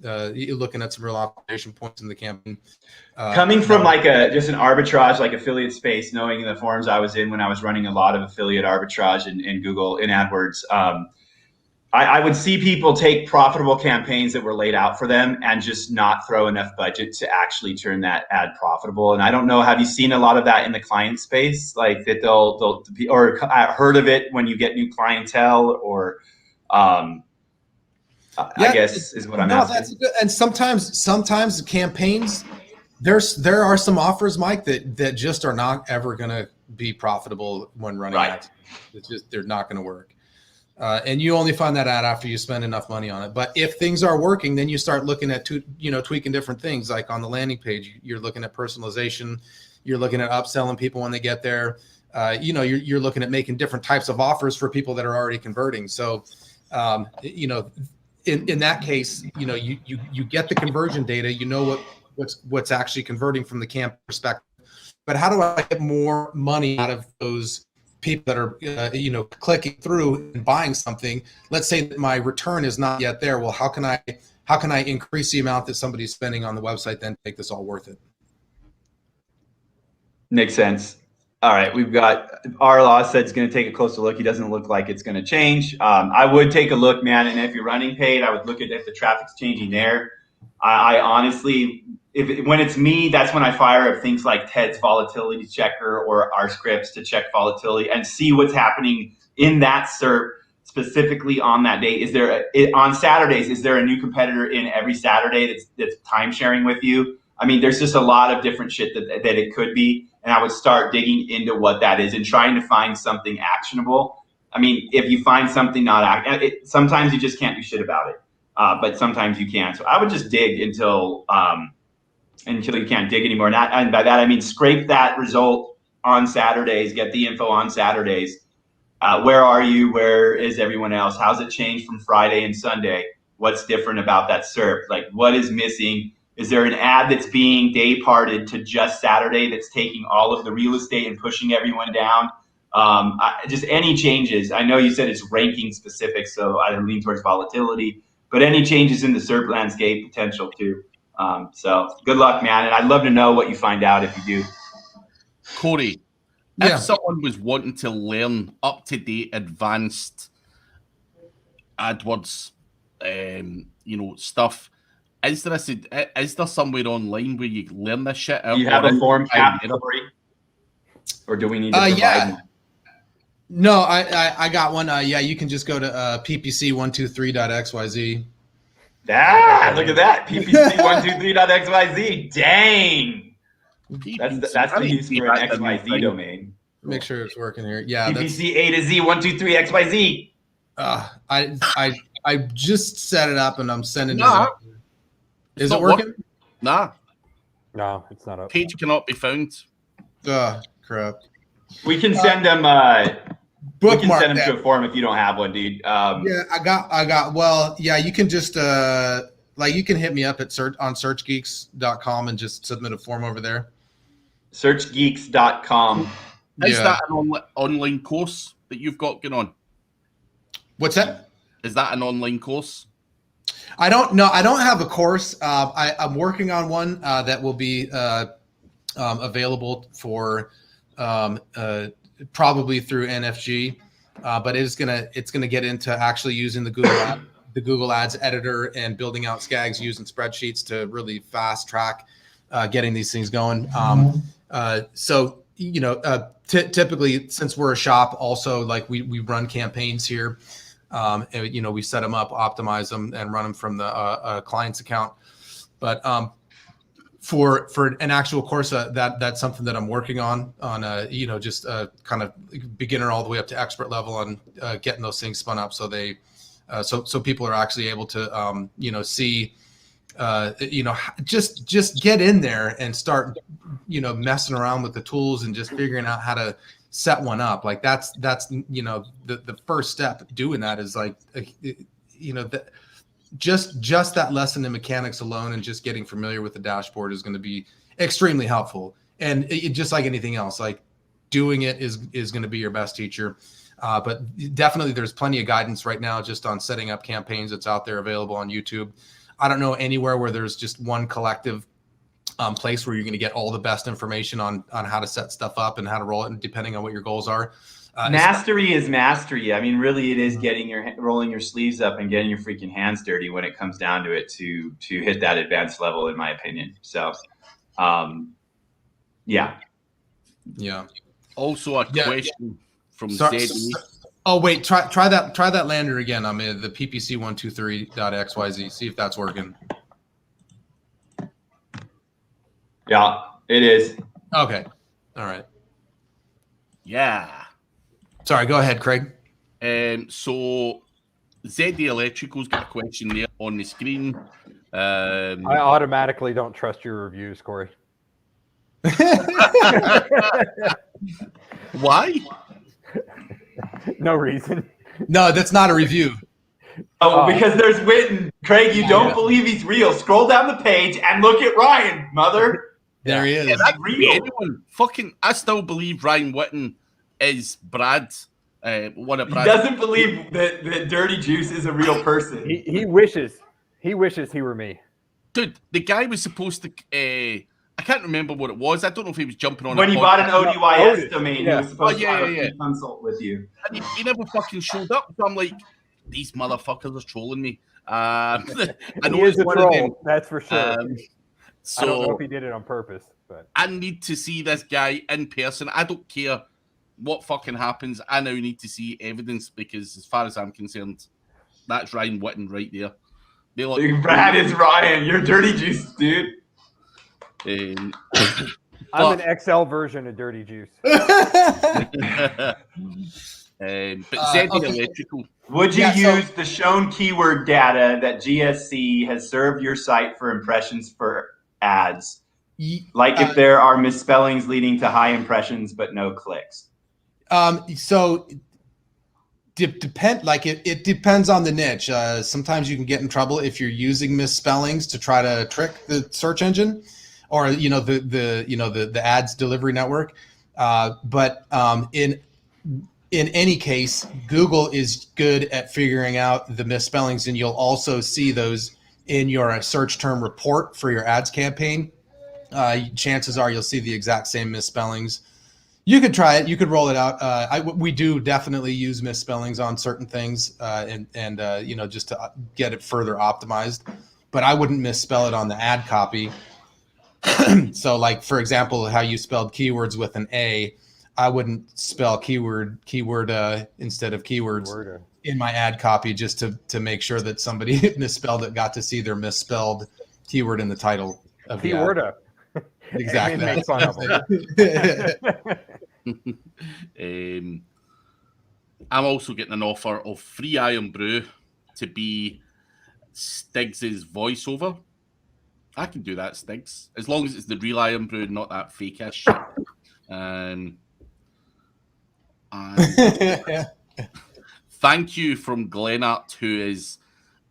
looking at some real optimization points in the campaign. Coming from just an arbitrage, like affiliate space, knowing the forums I was in when I was running a lot of affiliate arbitrage in Google, in AdWords, I would see people take profitable campaigns that were laid out for them and just not throw enough budget to actually turn that ad profitable. And I don't know, have you seen a lot of that in the client space? Like that they'll or heard of it when you get new clientele, or I guess is what I'm asking. That's good. And sometimes campaigns, there are some offers, Mike, that just are not ever going to be profitable when running ads. It's just, they're not going to work. And you only find that out after you spend enough money on it. But if things are working, then you start looking at tweaking different things. Like on the landing page, you're looking at personalization, you're looking at upselling people when they get there. You're looking at making different types of offers for people that are already converting. So, in that case, you get the conversion data. You know what's actually converting from the camp perspective. But how do I get more money out of those people that are clicking through and buying something? Let's say that my return is not yet there. Well, how can I increase the amount that somebody's spending on the website then to make this all worth it? Makes sense. All right, we've got Arlaw said it's going to take a closer look. He doesn't look like it's going to change. I would take a look, man, and if you're running paid, I would look at if the traffic's changing there. I honestly, when it's me, that's when I fire up things like Ted's volatility checker or our scripts to check volatility and see what's happening in that SERP specifically on that day. On Saturdays, is there a new competitor in every Saturday that's time sharing with you? I mean, there's just a lot of different shit that it could be. And I would start digging into what that is and trying to find something actionable. I mean, if you find something sometimes you just can't do shit about it. But sometimes you can. So I would just dig until you can't dig anymore. And by that, I mean, scrape that result on Saturdays, get the info on Saturdays. Where are you? Where is everyone else? How's it changed from Friday and Sunday? What's different about that SERP? Like, what is missing? Is there an ad that's being day parted to just Saturday that's taking all of the real estate and pushing everyone down? Just any changes. I know you said it's ranking specific, so I lean towards volatility. But any changes in the SERP landscape, potential too. So good luck, man. And I'd love to know what you find out if you do. Corey, if someone was wanting to learn up-to-date, advanced AdWords, stuff, is there somewhere online where you learn this shit? Do you have a form category? Or do we need to provide one? No, I got one. You can just go to ppc123.xyz. Look at that. ppc123.xyz. Dang. That's the use for an XYZ domain. Make sure it's working here. Yeah. PPC A to Z 123 XYZ. I just set it up and I'm sending it. Is it working? Nah. No, it's not up. Page cannot be found. Crap. We can send them. We can send them to a form if you don't have one, dude. Yeah, I got. Well, yeah, you can just you can hit me up at on searchgeeks.com and just submit a form over there. Searchgeeks.com. Is that an online course that you've got going on? What's that? Is that an online course? I don't know. I don't have a course. I'm working on one that will be available for probably through NFG, but it's gonna get into actually using the Google Ads editor and building out SCAGs using spreadsheets to really fast track getting these things going. So typically, since we're a shop, also like we run campaigns here. And, we set them up, optimize them, and run them from the client's account. But for an actual course, that's something that I'm working on just kind of beginner all the way up to expert level on getting those things spun up, so they so people are actually able to see just get in there and start messing around with the tools and just figuring out how to set one up. Like that's the first step doing that is like just that lesson in mechanics alone and just getting familiar with the dashboard is going to be extremely helpful. And just like anything else, like doing it is going to be your best teacher. But definitely there's plenty of guidance right now just on setting up campaigns that's out there available on YouTube. I don't know anywhere where there's just one collective place where you're going to get all the best information on how to set stuff up and how to roll it, and depending on what your goals are. Mastery is mastery. I mean, really, it is rolling your sleeves up and getting your freaking hands dirty when it comes down to it to hit that advanced level, in my opinion. So, yeah. Also, a question from Zeddy. Oh wait, try that lander again. I'm in the PPC 123.xyz. See if that's working. Yeah, it is. Okay. All right. Yeah. Sorry, go ahead, Craig. So ZD Electrical's got a question there on the screen. I automatically don't trust your reviews, Corey. Why? No reason. No, that's not a review. Oh, because there's Witten. Craig, you don't believe he's real. Scroll down the page and look at Ryan, mother. There he is. Yeah, that's real. Anyone I still believe Ryan Witten is Brad. One of Brad. He doesn't believe that Dirty Juice is a real person. He wishes he were me. Dude, the guy was supposed to. I can't remember what it was. I don't know if he was jumping on. When he bought an ODYS domain, he was supposed to have a consult with you. And he never fucking showed up. So I'm like, these motherfuckers are trolling me. I know he is a troll, that's for sure. So I don't know if he did it on purpose, but I need to see this guy in person. I don't care what fucking happens. I now need to see evidence, because as far as I'm concerned, that's Ryan Witten right there. Brad is Ryan. You're Dirty Juice, dude. I'm an XL version of Dirty Juice. But ZD Electrical. Would you use the shown keyword data that GSC has served your site for impressions for ads? Like if there are misspellings leading to high impressions but no clicks? So it depends on the niche. Sometimes you can get in trouble if you're using misspellings to try to trick the search engine, or the ads delivery network. But in any case, Google is good at figuring out the misspellings, and you'll also see those in your search term report for your ads campaign. Chances are you'll see the exact same misspellings. You could try it. You could roll it out. We do definitely use misspellings on certain things, and just to get it further optimized. But I wouldn't misspell it on the ad copy. So, like for example, how you spelled keywords with an A, I wouldn't spell keyword instead of keywords in my ad copy, just to make sure that somebody misspelled it got to see their misspelled keyword in the title of the ad. Exactly. Make fun of them. I'm also getting an offer of free Iron Brew to be Stiggs's voiceover. I can do that, Stiggs, as long as it's the real Iron Brew, not that fake ass shit. Thank you from Glennart, who is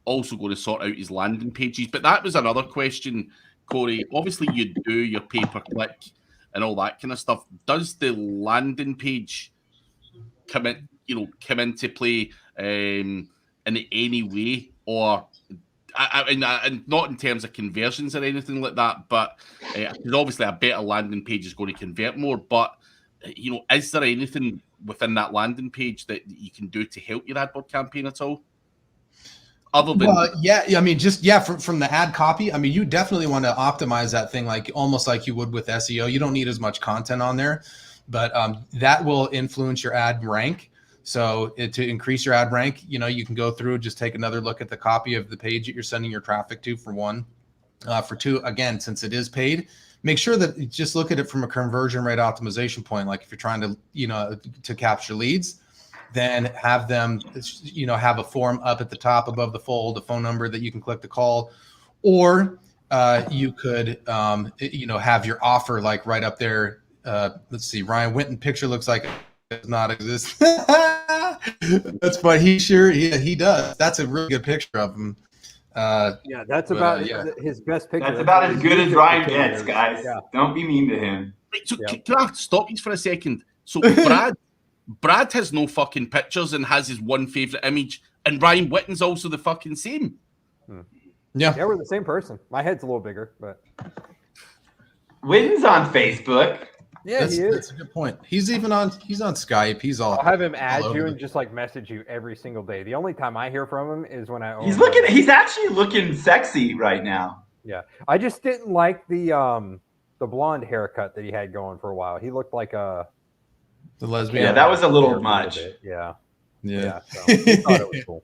also going to sort out his landing pages. But that was another question, Corey. Obviously, you do your pay-per-click and all that kind of stuff. Does the landing page come into play in any way, or and not in terms of conversions or anything like that? But because obviously, a better landing page is going to convert more. But is there anything within that landing page that you can do to help your AdWord campaign at all? Other than I mean, from the ad copy, I mean, you definitely want to optimize that thing almost like you would with SEO. You don't need as much content on there, but that will influence your ad rank. So to increase your ad rank, you can go through, just take another look at the copy of the page that you're sending your traffic to, for one. For two, again, since it is paid, make sure that you just look at it from a conversion rate optimization point. Like if you're trying to, to capture leads, then have them, have a form up at the top above the fold, a phone number that you can click to call, or you could, have your offer like right up there. Let's see, Ryan Winton picture looks like it does not exist. That's funny. He does. That's a really good picture of him. That's about his best picture. That's about as good as Ryan gets, guys. Yeah. Don't be mean to him. Right, so can I stop you for a second? So Brad has no fucking pictures and has his one favorite image, and Ryan Whitten's also the fucking same. Yeah, we're the same person. My head's a little bigger, but Whitten's on Facebook. Yeah, he is. That's a good point. He's on Skype. He's all. I'll have him add you and just like message you every single day. The only time I hear from him is when He's actually looking sexy right now. Yeah, I just didn't like the blonde haircut that he had going for a while. He looked like the lesbian. Yeah, that was a little much. Yeah. So he thought it was cool.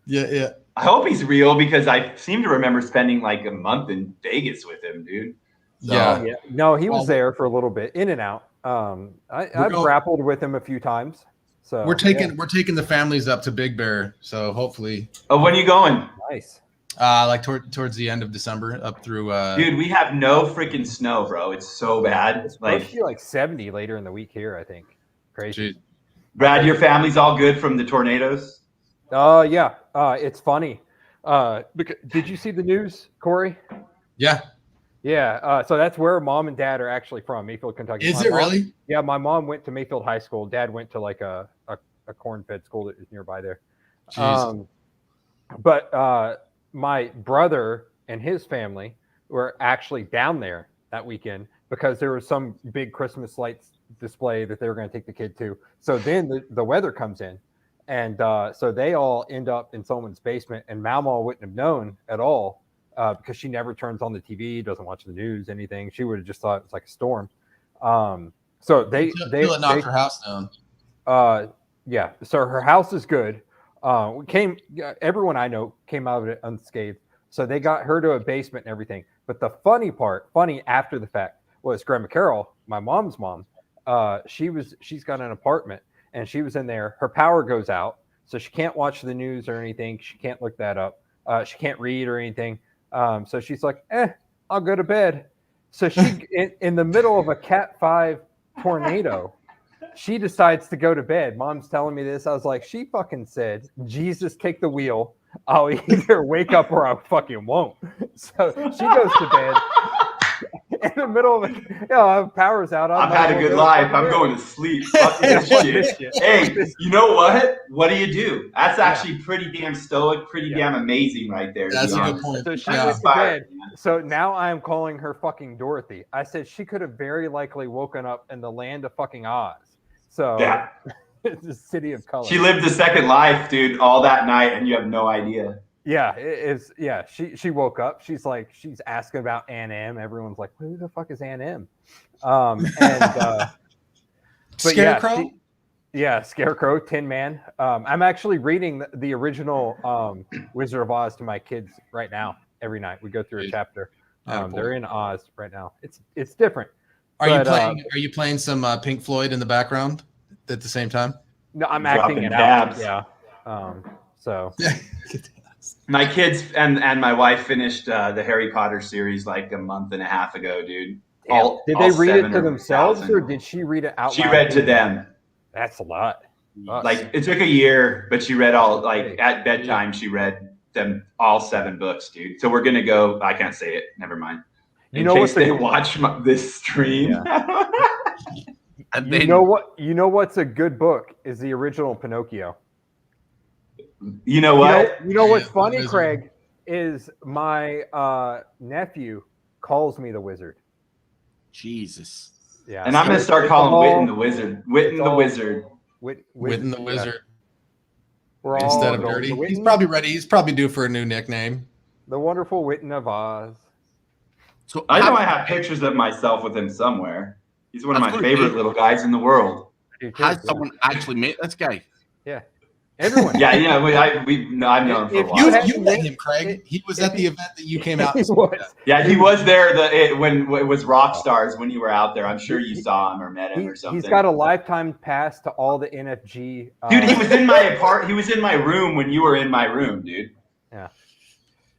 Yeah. I hope he's real, because I seem to remember spending like a month in Vegas with him, dude. So, yeah. No, he was there for a little bit, in and out. I've grappled with him a few times. So we're taking the families up to Big Bear. So hopefully. Oh, when are you going? Nice. Like towards the end of December, up through. Dude, we have no freaking snow, bro. It's so bad. It's supposed to be like 70 later in the week here, I think. Crazy. Geez. Brad, your family's all good from the tornadoes? Yeah. It's funny. Did you see the news, Corey? Yeah. Yeah. So that's where Mom and Dad are actually from, Mayfield, Kentucky. Is it really? Yeah. My mom went to Mayfield High School. Dad went to like a corn-fed school that is nearby there. But my brother and his family were actually down there that weekend because there was some big Christmas lights display that they were going to take the kid to. So then the weather comes in. And so they all end up in someone's basement, and Mama wouldn't have known at all because she never turns on the TV, doesn't watch the news, anything. She would have just thought it was like a storm. So they knocked her house down. Yeah. So her house is good. Everyone I know came out of it unscathed. So they got her to a basement and everything. But the funny after the fact, was Grandma Carol, my mom's mom. She's got an apartment. And she was in there. Her power goes out, so she can't watch the news or anything. She can't look that up. She can't read or anything. So she's like, I'll go to bed. So she, in the middle of a Cat 5 tornado, she decides to go to bed. Mom's telling me this. I was like, she fucking said, Jesus, take the wheel. I'll either wake up or I fucking won't. So she goes to bed. In the middle of it, power's out. I've had a good life. I'm going to sleep. Fuck this shit. Hey, you know what? What do you do? That's actually pretty damn stoic, pretty damn amazing right there. That's a good point. So she went to bed. So now I'm calling her fucking Dorothy. I said she could have very likely woken up in the land of fucking Oz. So it's the city of color. She lived the second life, dude, all that night, and you have no idea. Yeah, she woke up. She's asking about Ann M. Everyone's like, who the fuck is Ann M? Scarecrow? Scarecrow, Tin Man. I'm actually reading the original Wizard of Oz to my kids right now. Every night we go through a chapter. They're in Oz right now. It's different. Are you playing some Pink Floyd in the background at the same time? No, I'm acting it out. Yeah. So. My kids and my wife finished the Harry Potter series like a month and a half ago, dude. Did they read it to themselves or did she read it out loud? She read to them. That's a lot. Like it took a year, but she read all at bedtime. She read them all 7 books, dude. So we're gonna go. I can't say it. Never mind. In case they watch this stream. Yeah. And then, you know what's a good book is the original Pinocchio. You know what? You know what's funny, Craig, is my nephew calls me the wizard. Jesus. Yeah. And I'm going to start calling Witten the wizard. Witten the wizard. Witten the wizard. We're all instead of Dirty. He's probably ready. He's probably due for a new nickname. The wonderful Witten of Oz. So I know I have pictures of myself with him somewhere. He's one of my favorite little guys in the world. Has someone actually met this guy? Yeah. Everyone. Yeah. I've known him for a while. You met him, Craig. He was at the event that you came out. He was. Yeah, he was there when it was Rock Stars when you were out there. I'm sure you saw him or met him or something. He's got a lifetime pass to all the NFG. Dude, he was in my He was in my room when you were in my room, dude. Yeah.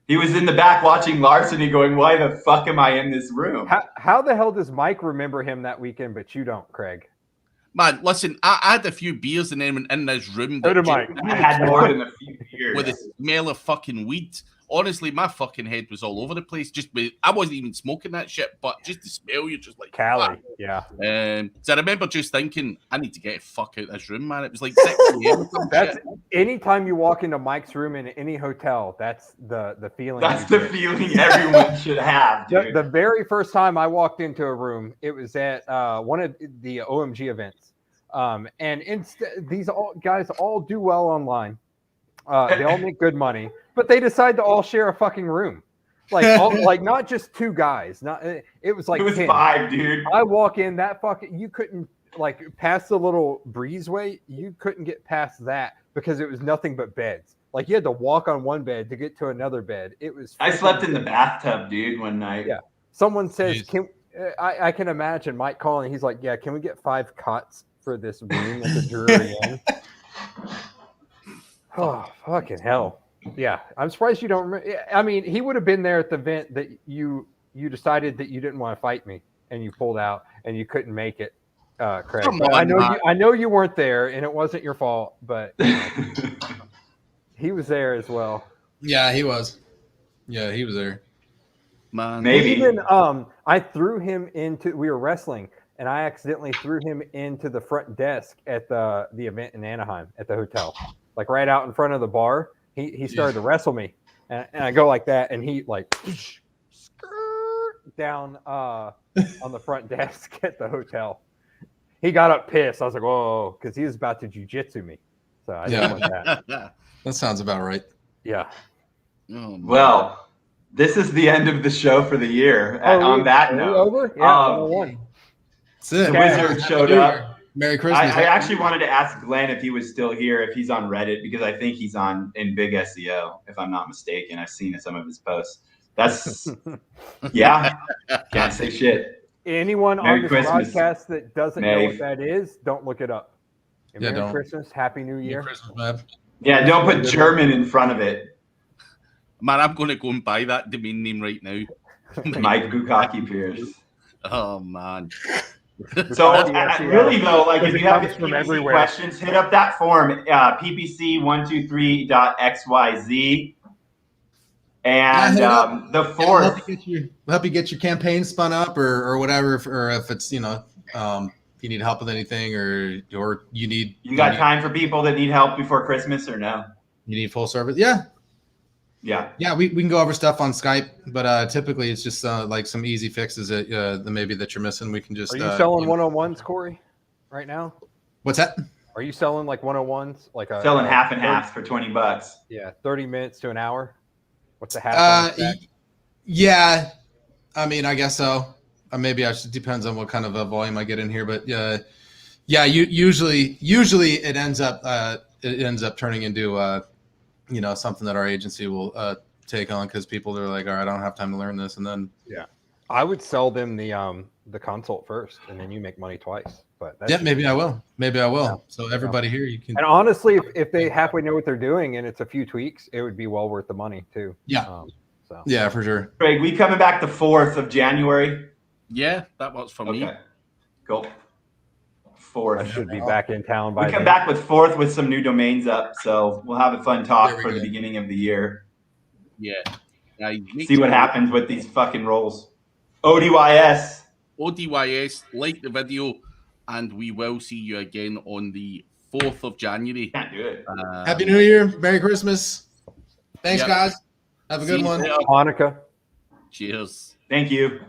He was in the back watching Larceny going, why the fuck am I in this room? How the hell does Mike remember him that weekend, but you don't, Craig? Man, listen, I had a few beers and then in this room. So did Mike. I had more than a few beers. With the smell of fucking weed. Honestly, my fucking head was all over the place. I wasn't even smoking that shit, but just the smell, you're just like, Cali. fuck. Yeah. So I remember just thinking, I need to get the fuck out of this room, man. It was like 6 a.m. That's anytime you walk into Mike's room in any hotel, that's the feeling. That's the feeling everyone should have, dude. The very first time I walked into a room, it was at one of the OMG events. And these guys all do well online. They all make good money, but they decide to all share a fucking room. Like not just two guys. It was like it was 10. 5, dude. I walk in you couldn't like past the little breezeway. You couldn't get past that because it was nothing but beds. Like you had to walk on one bed to get to another bed. It was. I slept in the bathtub, dude, one night. Yeah. Someone says, I can imagine Mike calling. He's like, yeah, can we get 5 cots for this room at the Drury Inn? Oh, fucking hell. Yeah, I'm surprised you don't remember. I mean, he would have been there at the event that you decided that you didn't want to fight me and you pulled out and you couldn't make it, Craig. I know you weren't there and it wasn't your fault, but he was there as well. Yeah, he was. Yeah, he was there. Man, maybe. Even I threw him into. We were wrestling, and I accidentally threw him into the front desk at the event in Anaheim at the hotel, like right out in front of the bar. He started to wrestle me, and I go like that, and he like down on the front desk at the hotel. He got up pissed. I was like, whoa, because he was about to jujitsu me. So I didn't want that. That sounds about right. Yeah. Oh, well, this is the end of the show for the year. On that note, over? Yeah, 101. That's it. The Wizard showed up. Merry Christmas. I actually wanted to ask Glenn if he was still here, if he's on Reddit, because I think he's in Big SEO, if I'm not mistaken. I've seen some of his posts. That's, yeah, can't say shit. Anyone Merry on this Christmas. broadcast that doesn't know what that is, don't look it up. And Yeah, Merry don't. Christmas, Happy New Year. Merry Christmas, man. Yeah, don't put German in front of it. man, I'm going to go and buy that domain name right now. Mike Bukaki Pierce. Oh, man. So really though, like if you have from PPC everywhere. questions, hit up that form, ppc123.xyz, and the fourth. We'll help you get your campaign spun up or whatever, or if it's if you need help with anything or you need Time for people that need help before Christmas or no? You need full service. Yeah, we can go over stuff on Skype, but typically it's just like some easy fixes that maybe that you're missing. We can just. Are you selling 101s, Corey, right now? What's that? Are you selling like 101s, like Selling half and half for $20? Yeah, 30 minutes to an hour. What's the half? Yeah, I mean, I guess so. Maybe depends on what kind of a volume I get in here, but usually it ends up turning into something that our agency will take on because people are like, all right, I don't have time to learn this, and then I would sell them the consult first, and then you make money twice. But maybe I will. Yeah. So everybody here, you can. And honestly, if they halfway know what they're doing and it's a few tweaks, it would be well worth the money too. Yeah. Yeah, for sure. Craig, we coming back the 4th of January. Yeah, that works for me. Cool. 4th. I should be back in town by We come then. back with 4th with some new domains up, so we'll have a fun talk for the beginning of the year. Yeah. See what happens with these fucking rolls. ODYS. ODYS, like the video, and we will see you again on the 4th of January. Can't do it. Happy New Year. Merry Christmas. Thanks, guys. Have a good one. Hanukkah. Cheers. Thank you.